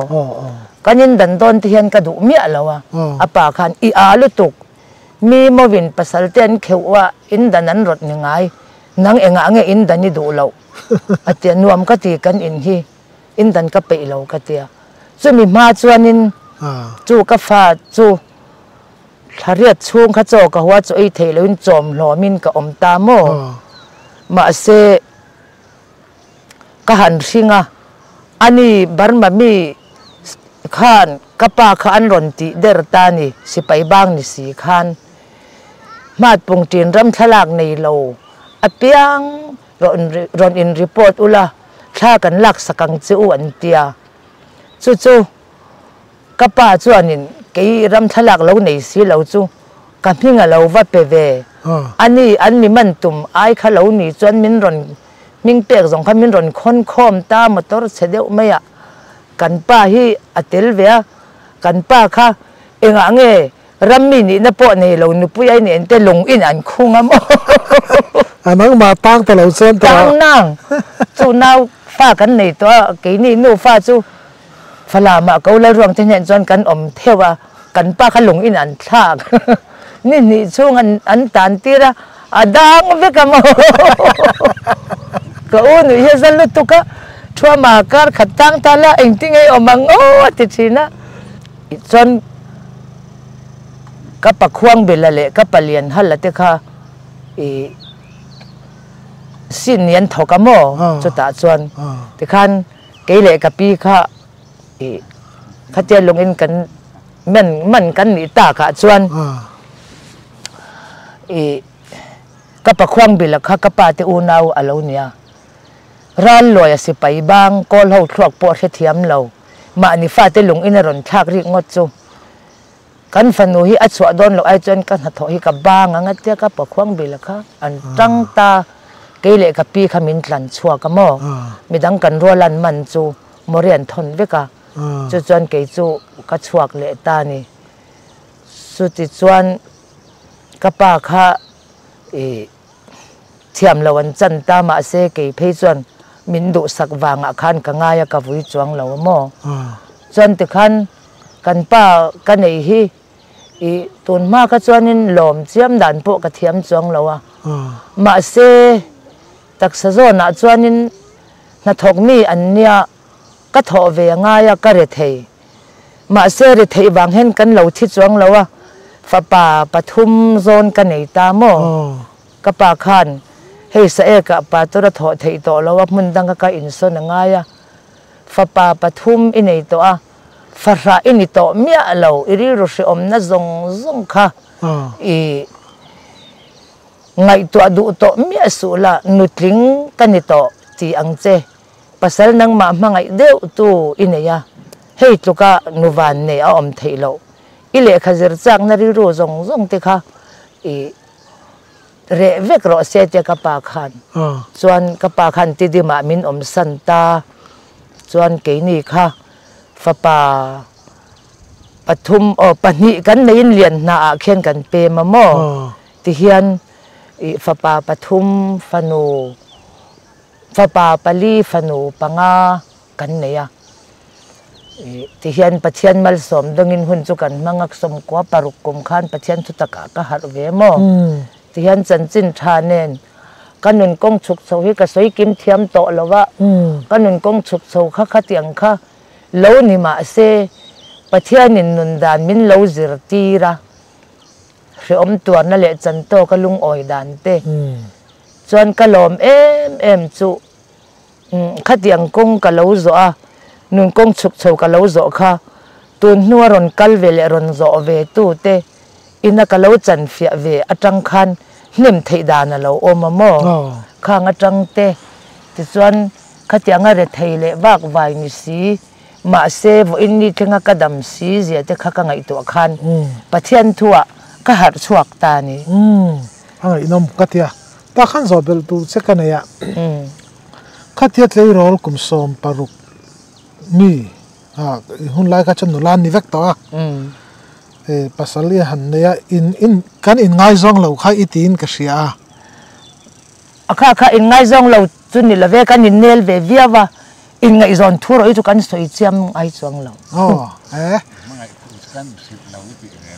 Speaker 2: กันยินดันตอนที่เห็นกระดูเมียแล้วอาปากขันอาลุตุกมีมวินปัสสาวะเตียนเขียวว่าอินดันนั้นรถยังไงนังเองอินดันนี่ดูเราอาเตียนวมกะตีกันอินดันก็ไปเรากะเตียจู่มีมาจวนินจู่กฟ้าจู่ทาเรียดช่วงข้าโจกหัวจู่ไอเทลวินจอมหล่อมินกับอมตาโมมาเซกหันสิงะอันนี้บาร์มามีขันกป้าขันรอนติเดรตานีสิไปบ้างนี่สีขันมาดปงจีนรำทลากในโลอเปียงรอนอินรีพอร์ตอุละท่ากันลักสกังจิอันเตียจู่กป้าจวนนินเกี่ยรำทลากเราในสีเราจู่กันพิงเราว่าเปเวอันนี้มันตุ่มไอ้ข้าเรานี่จวนมินรอนมิงเปียกสองข้ามินรอนคนคอมตามมาตรเสด็จไม่อะกันป้าฮีอัตลเวียกันป้าค่ะเองอ่ะรัมมินี่นับปนี่เราหนุปุยไอเนี่ยแต่ลงอินอันคุ้งอ่ะมั้ง
Speaker 1: อันนั้นมาตั้งแต่เราเส้น
Speaker 2: ตั้งนั่งจู่น่าฟ้ากันในตัวกี่นี่นู่ฟ้าจู่ฝรั่งมาเขาเลยรวมที่เนี่ยจนกันอมเทว่ากันป้าเขาลงอินอันทากนี่ช่วงอันตันตีระดังเวกมั้งก็อุ่นเฮียสันลุตุกะชัวมาการขัดตั้งตาละเองที่ไงอมังโอ้ติดชีนะจนกับปะควงเบลเละกับปะเลียนฮัลละเตค่ะสิ้นเนียนถกมอจุดตาจวนแต่คันเกยเละกับปีค่ะข้าเจลงอินกันมันกันนี่ตาค่ะจวนกับปะควงเบลค่ะกับปะเตอูนาวอลาวเนียร้านลอยสิไปบางก็เราทรอกปวดเทียมเรามาอันนี้ฟ้าเตลงอินรอนทักริงดจูกันฟันหูฮีอัดสวดโดนเราไอจนกันหัดถอยกับบางงั้นเจ้ากับปะควงเบลค่ะอันจังตาเกยเละกับปีขมิ้นหลันชัวกับหม้อมีดังกันรัวลันมันจูโมเรียนทนเวกะจูจวนเกยจูกัดชัวกเละตานี่สุดที่จวนกับปาค่ะเทียมเราวันจันตามาเสกเกยเพจวนมินดุสักวางอาคารกังายกับวิจวงเราหม้อจวนติคันกันป้ากันไอฮีตุนมากก็จวนนินหลอมเจียมดันพวกกระเทียมจวงเรามาเสตักสะโซนะจวนนินนัทกมีอันเนี้ยก็ถอเวียง่ายก็เรทยมาเสเรทยวางเห็นกันเราที่จวงเราฟ้าป่าปทุมโซนกันไอตาหม้อกับป่าขันให้เสกกับป่าตัวถอเทยต่อแล้วว่ามันดังกับอินโซนง่ายฟ้าป่าปทุมอินไอตัวฟาราอินิโตเมียเราอิริรุสิอมนั่งซงค่ะไงตัวดูโตเมียสุละนุตริงกันนิโตที่อังเจภาษาหนังมาไงเดียวตัวอินเนียเฮ้ยตุกะนุวันเนียอมเทโลอิเลขจรจักนริรุซงติค่ะเรเวกรอเซเจกับปาขันส่วนกับปาขันที่ดิมามินอมสันตาส่วนเกนี่ค่ะฟ้าป่าปทุมปนิกันในเรียนนาเขียนกันเปมาหม้อที่เฮียน fa pa pathum fanu fa pa pali fanu panga kan neya ti hian pathian mal som dongin hun chu kan mangak som ko paruk kum khan pathian chu taka ka har ve mo ti hian chanchin thanen kanun kong chuk chho hi ka soi kim thiam to lowa kanun kong chuk chho kha kha tiang kha lo ni ma se pathian in nun dan min lo zir tira re om tuar na le chan to ka lung oi dan te chuan ka lom em chu kha tiang kong ka lo zo a nun kong chuk chho ka lo zo kha tun nuwa ron kal ve le ron zo ve tu te ina ka lo chan fia ve atang khan hnem thei dan lo om mo khang atang te ti chuan kha tianga re thei le wak vai ni si ma se vo in ni thenga ka dam si zia te kha ka ngai to khan pathian thua ka har chuak ta ni
Speaker 1: angai nom katia ta khan zo bel tu chekana ya khatia tlei rol kum som paruk mi hun lai ka chan nulan ni vek to pasali han ne ya in kan in ngai zong lo kha itin ka sia
Speaker 2: akha in ngai zong lo chu ni la ve kan in nel ve viawa in ngai zon thuro i chu kan soi chiam ai chuang lo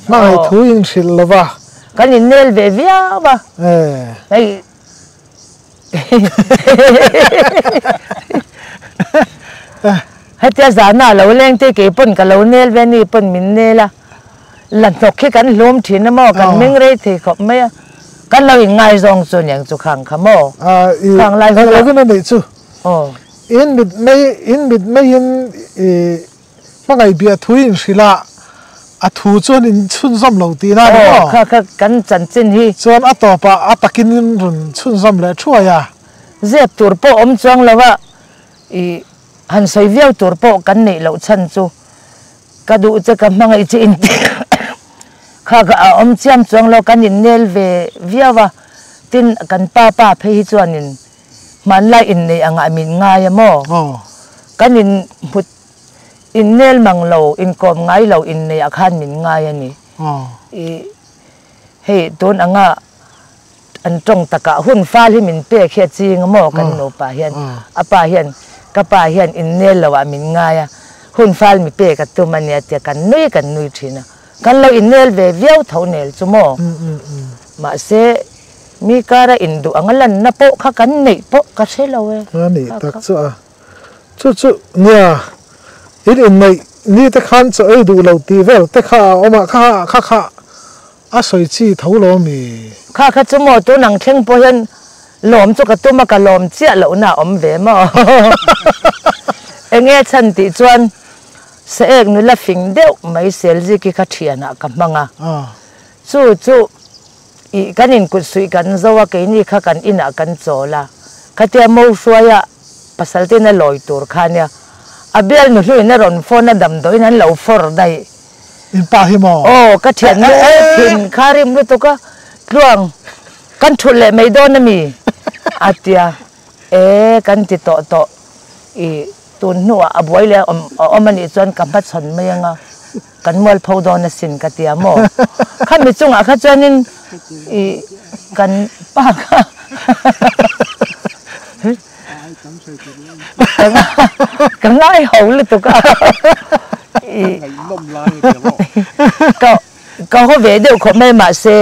Speaker 1: mai thu in sil lova
Speaker 2: kan in nel ve viawa ai hatia zana lo leng te ke pon ka lo nel ve ni pon min nela lan tok khi kan lom thin na mo kan meng re the khop me kan lo in ngai zong chu nyang chu khang kha mo khang lai
Speaker 1: lo cái này chu in bit me in mangai bia thu in sila a thu chuan in chun zam lo ti na
Speaker 2: kha kan chan chin hi
Speaker 1: chuan a to pa atakin run chun zam le thua ya
Speaker 2: zep tur po om chuang lawa han soi viau tur po kan nei lo chan chu ka du che ka mangai chi in kha ga om chiam chuang lo kan in nel ve viawa tin kan pa phe hi chuan in man lai in nei anga min nga ya mo kan in hut in nel mang lo in kom ngai lo in nei akhan min nga ya ni he ton anga an tong taka hun fa hi min pe khe ching mo kan no pa hian apa hian ka pa hian in nel lo wa min nga ya hun fal mi pe ka tu mania te kan nui thina kan lo in nel ve viau tho nel chu mo ma se mi kara in du angalan na po kha kan nei po ka se lo we
Speaker 1: ni tak chu nia in nei ni te khan chu ei du lo ti vel te kha oma kha a soi chi tho lo mi
Speaker 2: kha chu mo tu nang theng po hian lom chu ka tu ma ka lom chia lo na om ve mo enge chan ti chuan se ek nu la fing deuh mai sel ji ki kha thiana ka manga chu i kanin ku sui kan zawa ke ni kha kan ina kan chola khatia mo suaya pasal te na loi tur khania abel nu hlui na ron phone na dam doi nan lo for dai
Speaker 1: in pa hi mo
Speaker 2: ka thian nu thin kharim lu to ka luang kan thule mai don na mi atia kan ti to i tun nuwa abuai le omani chuan kampa chon mayanga kan mol phodon na sin ka tia mo khan mi chunga kha chanin i kan pa kha kan ngai ho le to ka i lom lai ka ho ve de kho mai ma se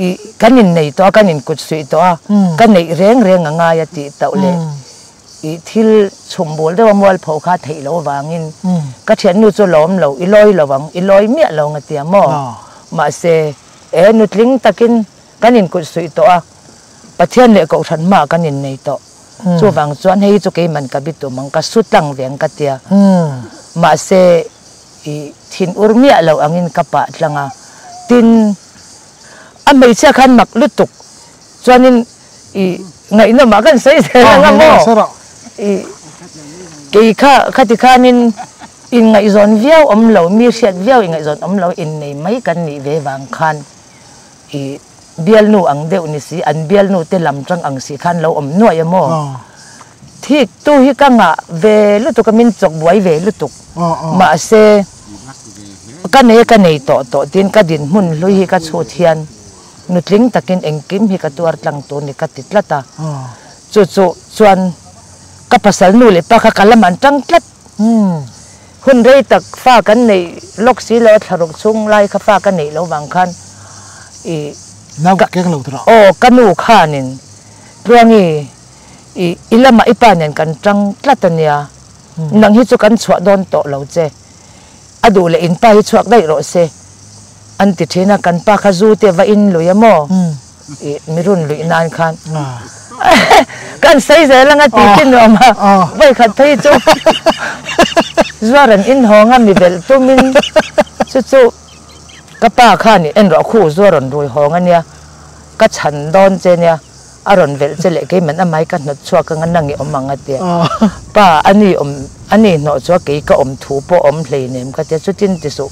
Speaker 2: i kanin nei to kanin kut sui to kan nei reng anga ya ti tau le i thil chumbol de mol pho kha thei lo wangin ka thian nu chu lom lo i loi lowang i loi mi lo nga tia mo ma se nu tling takin kanin kut sui to pathian le ko than ma kanin nei to chu wang chuan hei chu ke man ka bi tu mang ka sutang veng ka tia ma se i thin urmi lo angin ka pa tlanga tin amei cha khan mak lutuk chuanin i ngai na ma kan sei se nga mo ke kha ti khanin in ngai zon viau om lo mi siat viau in ngai zon om lo in nei mai kan ni ve wang khan i bial nu ang deu ni si an bial nu te lam tang ang si khan lo om no ya mo thik tu hi ka nga ve lu tu ka min chok buai ve lu tuk ma se ka nei to tin ka din hun lui hi ka chu thian nutling takin engkim hi katuar tlang tu ni katitlata chu chuan kapasal nu le pa kha kalaman tang tlat hun rei tak fa kan nei lok si lo tharuk chung lai kha fa kan nei lo wang khan i
Speaker 1: nau ka keng lo tra
Speaker 2: o kanu khanin ruangi i ilama ipanen kan tang tlatania nang hi chu kan chwa don to lo che adu le in pa hi chuak dai ro se an ti thina kan pa kha zu te va in luyamo i mirun lui nan khan kan sei ze langa ti tin ro ma vai khat thei chu zuaran in honga mi bel tumin chu ka pa khani en ro khu zuaran roi honga nia ka chan don che nia aron vel che le ke man amai ka hnat chua ka nganangi omanga te pa ani no chua ke ka om thu po om hlei nem ka te chutin ti su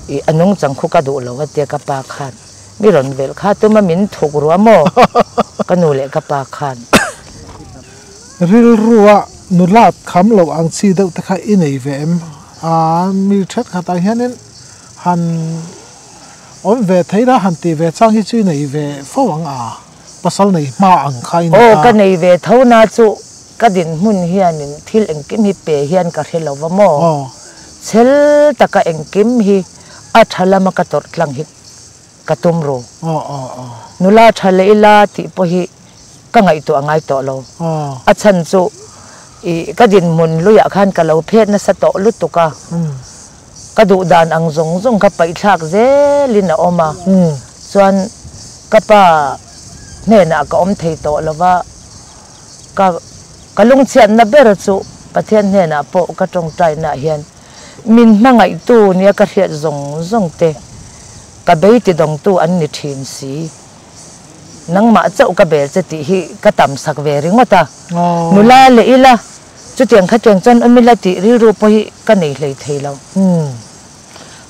Speaker 2: i anung chang khu ka du lo wa te ka pa khan mi ron vel kha tu ma min thuk ruamo kanu le ka pa khan
Speaker 1: ril ruwa nulat kham lo ang chi deuh ta kha inei ve em mi that kha ta hianin han om ve theira han ti ve chang hi chu nei ve fawang pasal nei ma ang khai na
Speaker 2: ka nei ve thona chu ka din mun hianin thil engkim hi pe hian ka khelo wa mo chel taka engkim hi a thalama ka tor tlang hi katum ro nula thale ila ti po hi ka ngai to angai to lo a chan chu i ka din mun lu ya khan ka lo phet na sa to lu tu ka ka du dan ang zong ka pai thak zelin a oma chuan ka pa ne na ka om thei to lova ka lung chian na ber chu pathian ne na po ka tong trai na hian min mangai tu nia ka hriat zong te ka bei ti dong tu an ni thin si nang ma chau ka bel che ti hi ka tam sak ve ringota nula le ila chu tiang kha tiang chon amila ti ri ru po hi ka nei hlei thei lo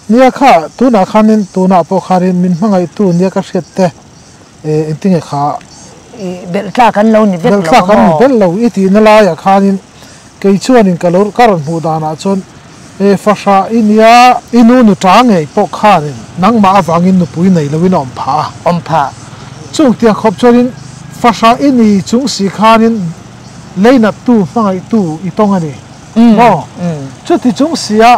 Speaker 1: nia kha tu na khanin tu na po kharin min mangai tu nia ka hriat te tinge kha
Speaker 2: bel tla kan lo ni vet lo
Speaker 1: tla kan bel lo i ti na la ya khanin ke chuanin kalor karon hu dana chon fasha inia inu nu tange po khanin nang ma awangin nu pui nei lovin om pha chung tia khop chorin fasha ini chung si khanin leina tu mangai tu i tong ani mo chu ti chung sia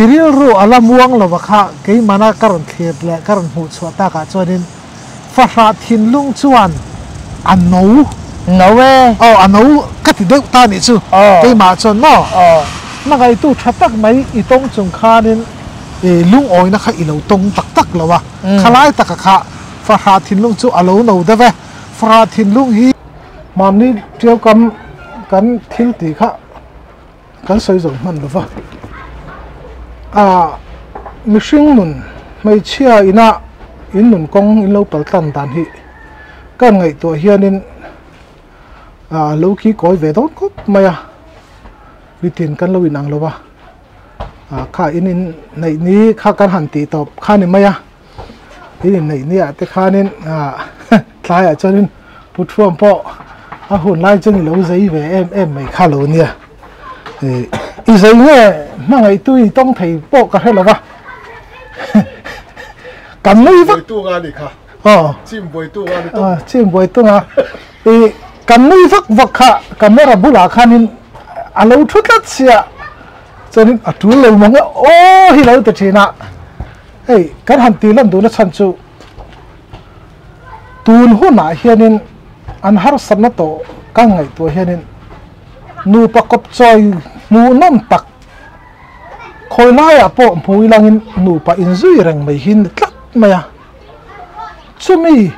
Speaker 1: iril ru ala muang lo kha ke mana karon khet le karon hu chwa ta ka chorin fasha thin lung chuan an no we an no ka ti deuh ta ni chu ke ma chon mo mangai tu thatak mai i tong chung khanin lung oina kha i lo tong tak lawa khalai tak kha fasha thin lung chu alo no da ve fasha thin lung hi mam ni tiau kam kan thil ti kha kan soi zong man lova mishing nun mai chia ina in nun kong in lo pal tan dan hi kan ngai to hianin lo ki koi ve dot kop maya bitin kan lo inang lova kha inin nei ni kha kan han ti top kha ni maya inin nei ni ate khanin tlai a chonin puthuam po a hun lai chung lo zai ve em mai kha lo nia i zai nge mangai tui tong thei po ka hela wa kan lui vak
Speaker 3: tu nga ni kha chim boi tu nga ni
Speaker 1: chim boi tu nga kan lui vak kha camera bula khanin alo thutlat sia chonin atul lo manga hi lo ta thina kan han ti lam du na chan chu tun hu na hianin an har samna to ka ngai to hianin nu pa kop choi nu nom tak khoi lai a po phui langin nu pa in zui rang mai hin tlat maya chumi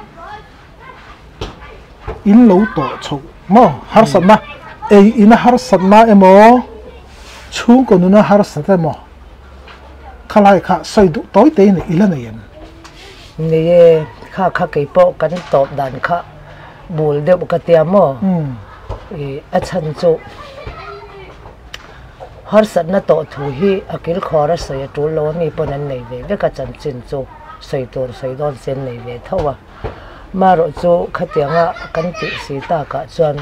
Speaker 1: in lo to chu mo har samna ina har samna emo chung ko nu na har sate mo khalai kha soi du toi te ni ila na yen
Speaker 2: ni kha ke po kan top dan kha bul de ka tia mo a chan chu har sat na to thu hi akil khora soya tu lo mi ponan nei ve ka chan chin chu soi tor soi don sen nei ve thawa ma ro chu khatianga kan ti si ta ka chuan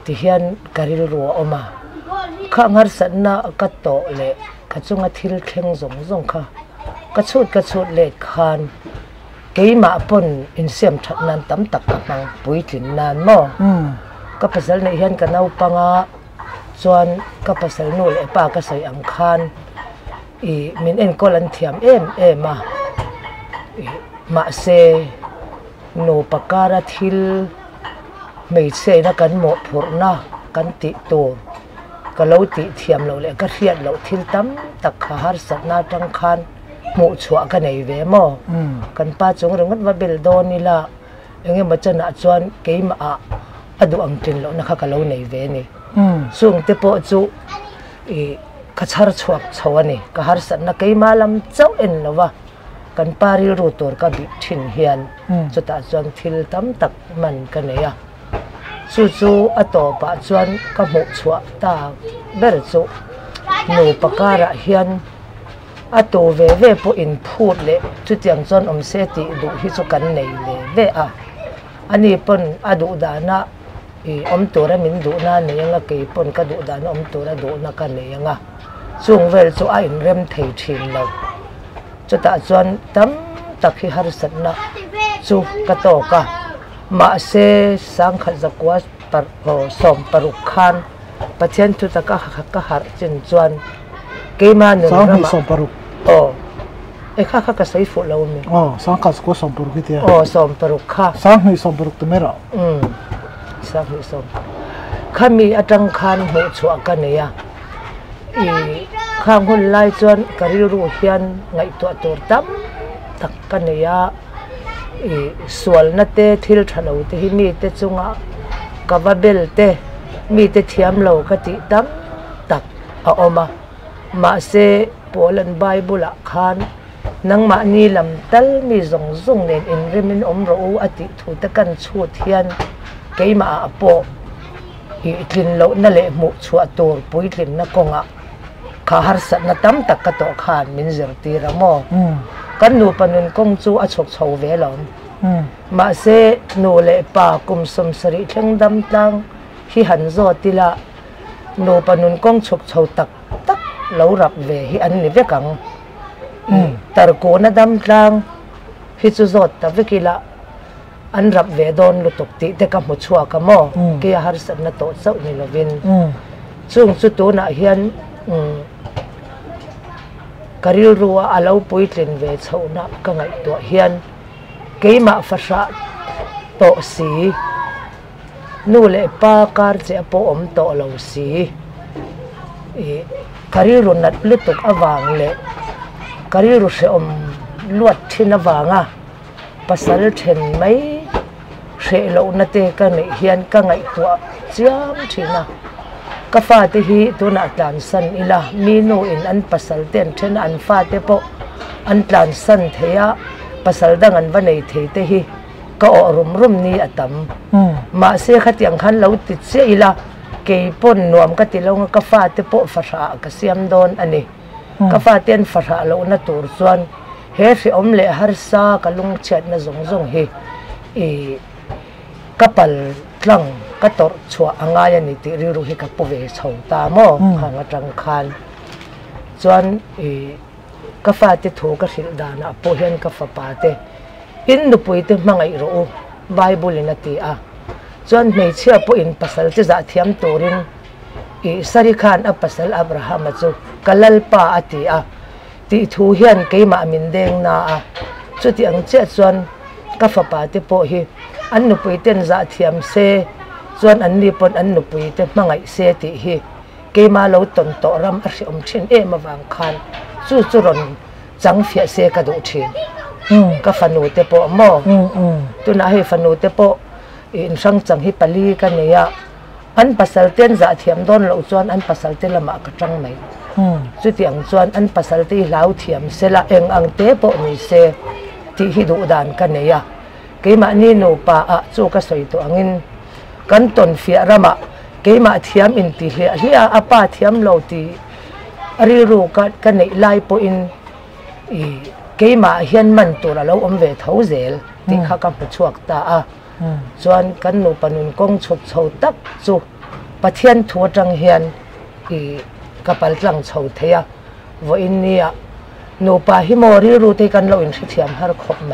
Speaker 2: ti hian karil ro oma kha ngar sat na ka to le ka chunga thil thleng zong kha กระชุดเล็ดคานเกี่ยมาปนอินเสียมทัดนันตั้มตักมังปุยถิ่นนานมั้งก็ภาษาในเฮียนกันเอาปังอาส่วนก็ภาษาโน่เลยป้าก็ใส่อังคารมินเอ็นก็ลันเทียมมาเซโนปการะทิลไม่เซนักันหมดผุรนะกันติตัวก็เราติเทียมเราเลยก็เรียนเราทิลตั้มตักหาร์สัตนาจังคันหมู่ชัวกันในเวมอกันป้าจงเรื่องว่าเบลโดนี่ละอย่างเงี้ยมันจะน่าชวนเกี่ยมาอดูอังกฤษเรานะคะก็เราในเวนี่ส่งเตปอจูขชาร์ชัวชัวนี่ก็หาร์สัตนาเกี่ยมาลำเจ้าเอ็นละวะกันปาริรูตัวก็บิทินเฮียนจุดตาจวนทิลตั้มตักมันกันเนี่ยจู่ๆอัตโตปะจวนก็หมู่ชัวตาเบลจูหนูปการะเฮียนอัตโตเวปอินพูดเลยจุดยังจวนเสติดูฮิสุกันในเลยอันนี้เป็นอดูดานะตัวเรามินดูน่าเนี่ยยังก็เป็นก็ดูดานะตัวเราดูน่ากันเนี่ยยังช่วงเวลจู่อินเริ่มเที่ยทินเราจุดตาจวนตั้มตักฮิฮาร์สันนะจู่ก็โตก็มาเสสังขจักวัดปสมปรุขันปัจจัยทุตก็หาจินจวนเกี่ยมาหนึ่งสังสมปรุข้าก็ใส่ฝุ่นเราเนี่ย
Speaker 1: สังขจักวัดสมปรุกิเตีย
Speaker 2: สมปรุข้า
Speaker 1: สังหิสมปรุกตัวเมื่อ
Speaker 2: สังหิสมข้ามีอาจังคันหัวชัวกันเนี่ยข้างหุ่นไล่จวนกริรูเฮียนไงตัวตั้มตักกันเนี่ยส่วนนั่นเตะทิลทะเลเตะมีเตะจุงะกับว่าเบลเตะมีเตะเทียมเราก็ติตั้มตักเอามาเสปอลันไบเบิลคานนังมานีลำตัลมีซงเนอินเรมินรู้อติถูตะกันชูเทียนเกี่ยมาอโปกลิ่นเรานั่นแหละหมู่ชัวตัวปุยกลิ่นนักงะข้าหาสัตว์นัตั้มตักกระโตขานมินเจอร์ตีระโมกันนูปนุนกงจูอชกชาวเวลอนมาเสนูเลปากุมสมสริเชิงดำตังฮิหันโซติละนูปนุนกงชกชาวตักเหลารับเวฮิอันนี้เวกังตระกูลดำตังฮิจุโซตะเวกิละอันรับเวดอนลุตุกติเด็กกับมุชัวกมอกียาหาสัตว์นัตโตเจ้านิลวินช่วงสุดตัวน่ะเฮียนกริรัวอาลาวปุยตรินเวชาวนักกังไอตัวเฮียนเกี่ยมาฟาชาโตสีนูเลปาการเจปอมโตเหลาสีกริรุนัดลุตุกอวางเลกริรุเสอมลวดทินอวางภาษาเทนไม่เสเหลานัดเตกันเฮียนกังไอตัวเจียมทินะก็ฟาติฮีตัวนักดันสันอิละมีโนอินอันปัสสัลเตนเช่นอันฟาติโปอันดันสันเทียปัสสัลดังอันวันในเทติฮีก็อรุมนี้อัตมมาเสียขัดยังขันเราติดเสียอิละเกี่ยปนนวมก็ติดเราก็ฟาติโปฟาชาก็เสียมโดนอันนี้ก็ฟาตินฟาชาเราหน้าตัวส่วนเฮฟิอมเลฮาร์ซากลุงเช็ดน่ะซงฮีกัปลลังก็ตอชัวอ่างายนี่ติริรุฮิกับปุเวชาวตามอหางจังคันส่วนกาแฟที่ถูกกสิลดานะปุเห็นกาแฟปาเตอินดูปุยติมังไอรู้ไบเบิลนัติอาส่วนไม่เชื่อปุอินภาษาที่จะเทียมตัวรินสริขันอัภาษาอับราฮัมจูกัลลปาอติอาที่ถูเห็นเกี่ยมามินเดงนาอาจุดที่อังเจส่วนกาแฟปาเตปุฮิอันนุปุยเต็นจะเทียมเซส่วนอันนี้ปนอันนุปุยเต็นมังไอเซติฮิเกี่ยมาเราตนโตรำอริอมชินมาวางคันจู่รนจังเฟียเซกระดูชินก็ฟันูเตปโมตัวน่าให้ฟันูเตปอินสังจังฮิปลีกันเนี่ยอันภาษาเต็นจะเทียมโดนเราส่วนอันภาษาเต็นละมากระจังไหมจุดอย่างส่วนอันภาษาเต็นเราเทียมเสละเองอังเตปมีเซที่ฮิดูดานกันเนี่ยเกี่ยมานี่โนปาอะจู่ก็สวยตัวงินกันตนเฟียระมะเกี่ยมาเทียมอินติเฮียอาป้าเทียมเราตีอริรูกันในไลปอินเกี่ยมาเฮียนมันตัวเราอมเวทเอาเซลที่ข้ากับผู้ชวกตาส่วนกันนูปนุนกงชกชาวตักจู่ปะเทียนทัวจังเฮียนกับปัลจังชาวเทียวันนี้ นูปาฮิโมริรูที่กันเราอินสิเทียมฮาร์คบไหม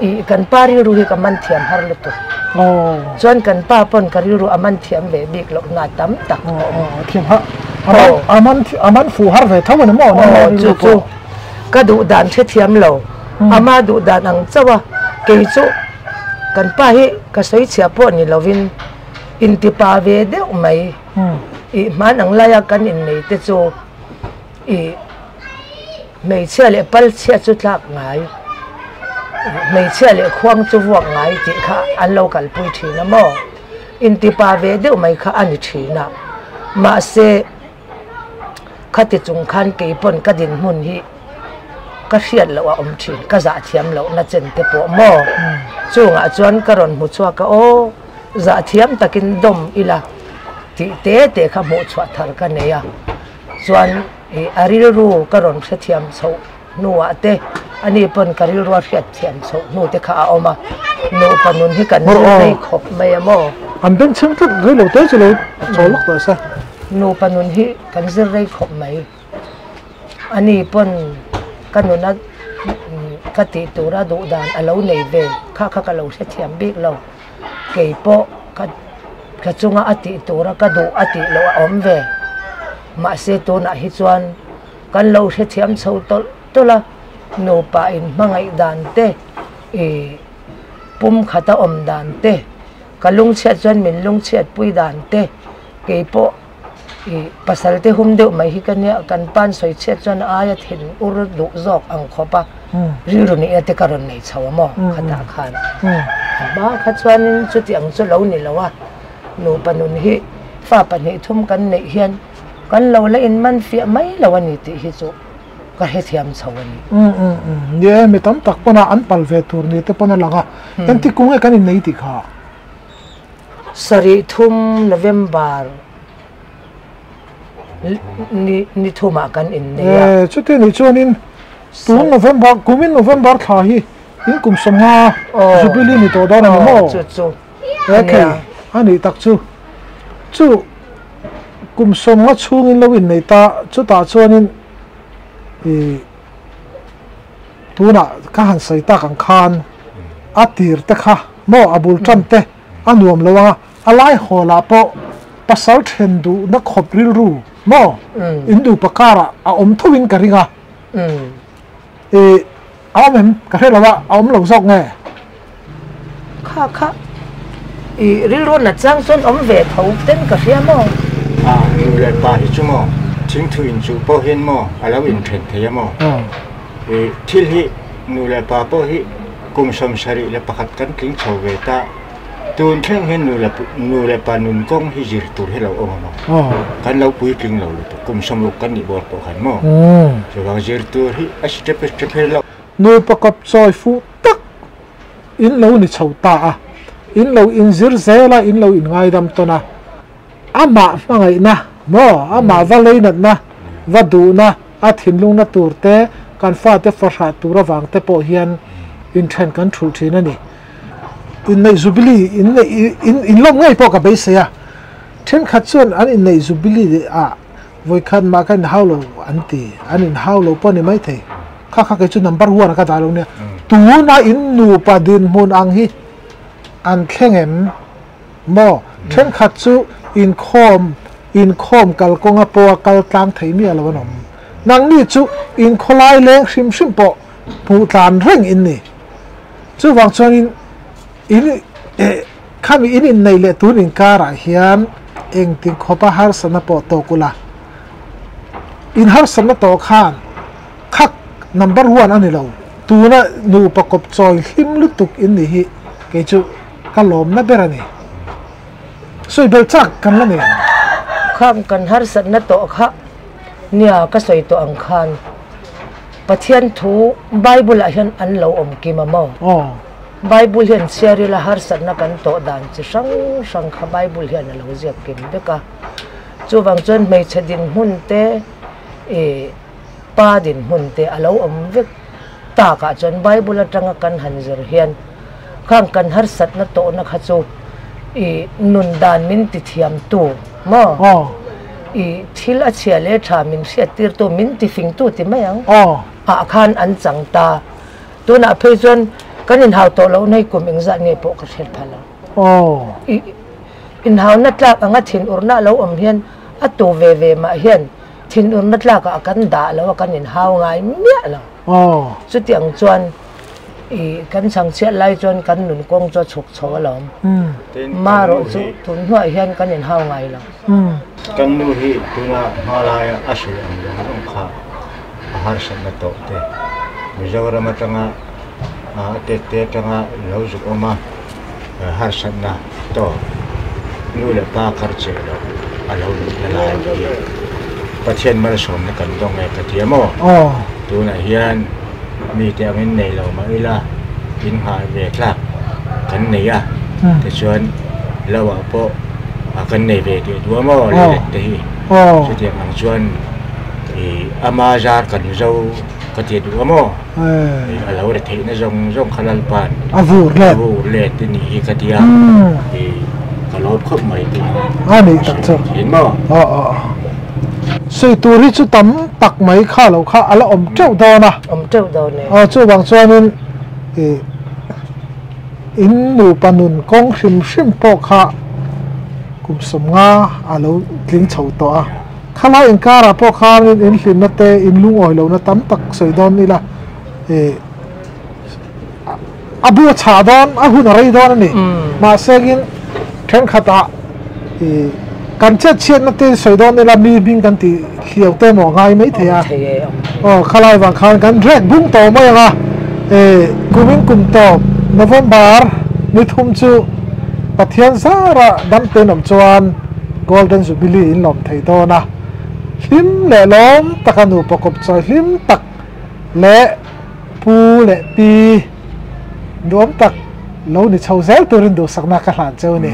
Speaker 2: อีกันป้าริรูที่กันมันเทียมฮาร์ลุตุส่วนกันป้าปนกันริรูอามันเทียมเบบิกหลอกนาตั้มตัก
Speaker 1: เทียมฮะอามันฟูฮาร์เวทเท่านั้นมั้ง
Speaker 2: จู่ก็ดูด่านเทียมเราอามาดูด่านอังเจ้าวะเกยจูกันป้าฮิก็ใช้เชียปนนี่เราวินอินติปาเวเดอไหมอีมันอังลายกันอินนี่เตจูอีไม่เชื่อเลยปัลเชื่อจุดหลักไงไม่เชื่อเลยควงจุดวกไงจิค่ะอันเรากันปุยทีนะมั่งอินติปาเวเดอไหมค่ะอันนี้ทีนะมาเสขัดจุงขันเกี่ยปนกระดินมุนฮีก็เสียดแล้วว่าอมทีก็จะเทียมแล้วน่าเจนเตปโมช่วงจวนกระรอนมุชัวก็โอ้จะเทียมตะกินดมอีละที่เตะขมุชัวทาร์กันเนี่ยจวนอาริรูกระรอนเทียมโซนัวเตอันนี้เป็นการิรูเทียมโซนัวเตข้าเอามานัวปนุนให้กันไม่ขบไม่โม
Speaker 1: อันเป็นเชิงที่เรื่องเตะจะเลยโซลักตัวซะ
Speaker 2: นัวปนุนให้กันจะได้ขบไม่อันนี้เป็นกันนู้นกติตัวระดูดานเราในเวข้าก็เราเทียมบิ๊กเราเกี่ยปก็จงอติตัวระก็ดูอติเราอมเวมาเสตัวน่ะฮิจวนกันเราเทียมโซตัวละโนปาอินมังไอดานเตปุ่มขัดอมดานเตกันลุงเชียดจวนมินลุงเชียดปุยดานเตเกี่ยปภาษาเตหุ่มเดียวไม่ฮิกันเนี่ยกันปั้นสวยเชียดจวนอายะเห็นอุรดุจอกอังขบะริรุนี่เตการุนในชาวมอขัดขานบ้าขัดจวนจุดอย่างจุดเรานี่ละว่าโนปนุนฮิฟ้าปันฮิทุ่มกันในเฮียนกันเราเล่นมันเฟียไม่ละวันนี้ที่ฮิจุก็ให้เทียมสวรรค์
Speaker 1: เนี่ยไม่ต้องตักปนอันปัลเวตูร์นี่แต่ปนละก็ยันที่กุ้งกันในนี้ที่ข้า
Speaker 2: สริทุ่มโนเวมบาร์นี่ทุ่มกันอินเนี่ย
Speaker 1: ชุดที่นี่ชวนอินตุนโนเวมบาร์กุมินโนเวมบาร์ข้าฮีอินกุมสมฮาจูบิลีนี่ตัวดาร์มั้ง
Speaker 2: จู่
Speaker 1: โอเคอันนี้ตักจู่กุมสมว่าช่วงนี้เราอินในตาจุดตาชวนอินตัวน่ะข้าหันใส่ตาขังคานอาทิตย์เตะข้าโมอบุลจันเตอันรวมแล้วว่าอะไรหัวลาปะภาษาเทนดูนักขบริรูโมอินดูปะการะอมทวินกันริงะเอาเหมือนกันให้เราว่าเอาหลงซอกไง
Speaker 2: ค่ะริรูน่ะจังส่วนอมเวทเขาเต้นกับเฟียโม
Speaker 3: ดูแลป่าที่ชั่วโมงทิ้งถุยจูโปเห็นโมอะไรวินเทนเทียโมที่ที่นูเลปาโปฮิกุมสมสริเลปะขัดกันทิ้งชาวเวตาตูนเท่งเห็นนูเลปานุนกงฮิจิรตูให้เราเอามากันเราปุยทิ้งเราเลยกุมสมลุกกันอีบอลปะขันโมจะวางจิรตูฮิอัชเตปเตปเรา
Speaker 1: นูประกอบซอยฟูตักอินเรานี่ชาวตาอินเราอินจิรเซล่าอินเราอินไงดำตัวนะอามาฟังไงนะโมอามาว่าเลยนั่นนะว่าดูนะอาทินลุงนัตูร์เตการฟาดเตฟร์ชาตูระวังเตโปเฮียนอินเทนกันทูทีนั่นนี่อินในจูบิลีอินลงไงพอกับเบสเซียเช่นขัดส่วนอันอินในจูบิลีวัยขันมากันฮาวโลอันตีอันอินฮาวโลปนนี่ไม่เทข้าเกิดจุดนัมเบอร์วันก็ได้ลงเนี่ยตัวน่ะอินนูปาดินมุนอังฮีอันแข็งเอ็มโมเช่นขัดส่วนอินคอมกัลกงอปัวกัลตังไทยมีอะไรวะน้องนังนี่จู่อินคลายแรงชิมปอผู้ตานเร่งอินนี่จู่วางชวนอินข้ามีอินในเลตุนินการะเฮียนเองติงขบหาร์สนปอโตกุลาอินหาร์สนโตขานคักนัมเบอร์วันอันนี้เราตัวน่ะนูประกอบจอยหิมลุตุกอินนี่ฮิเกจู่กัลลมนะเบรานี่สวยเบลจักกันละเนี่ย
Speaker 2: ข้ามกันหาร์สนโตค่ะเนี่ยก็สวยตัวอังคารปะเทียนทูไบเบิลเห็นอันเราอมกิมาโมไบเบิลเห็นเสียรีละหาร์สันนักันโตดานจะสังขไบเบิลเห็นเราเจียกิมเด็กะจู่บางจนไม่เฉดินหุ่นเตป้าดินหุ่นเตเราอมวิกตากะจนไบเบิลจังกันหันเจอเห็นข้างกันหาร์สันนัโตนักจู่นุนดานมินติเทียมตัวโม thil a chia le tha min hriat tir tu min ti fing tu ti mai ang khan an chang ta tu na phei chuan kanin hau to lo nei kum eng za nge po ka thel phala in hau na tlak anga thin urna lo om hian a tu ve ma hian thin urna tlak a kan da lo kanin hau ngai mia lo chu tiang chuan kan sang chia lai chuan kan nun kong cho chuk chaw lom ma ro chu tun hnuai hian kanin hau ngai lo
Speaker 3: kan nu hi tuna halaya asu ang kha har san na to te Mizoram atanga te tanga lo zu oma har san na to nu le pa kharche lo alo la pathian mal som na kan dong e patiamo tuna hian mi te angin nei lo ma ila in ha ve klak kan nei a te chuan lawa po kan nei ve te duamo le te hi chu te ang chuan ama jar kan zo ka te duamo alo re the na zong khalal pan
Speaker 1: avur
Speaker 3: le te ni ka tia ka lop khop mai ti
Speaker 1: ani tak chu
Speaker 3: in mo
Speaker 1: sei turi chu tam tak mai kha lo kha ala om treu do na ne chu wang chuanin in nu panun kong hrim po kha kum som nga alo tling chho to a khala in kara po kha in hlim na te in lung oi lo na tam tak sei don ni la abu cha don a hun rei don ni ma segin then khata kan chat chiat na te sei don ni la mi bing kan ti hiau te mo ngai mai the a khalai wang khan kan rek bung to mai nga kumin kum to November ni thum chu pathian zara dam te nom chuan golden jubilee in lom thei do na hlim le lom takanu pokop choi hlim tak le pu le pi dom tak lo ni chho zel turin do sakna ka hlan cheu ni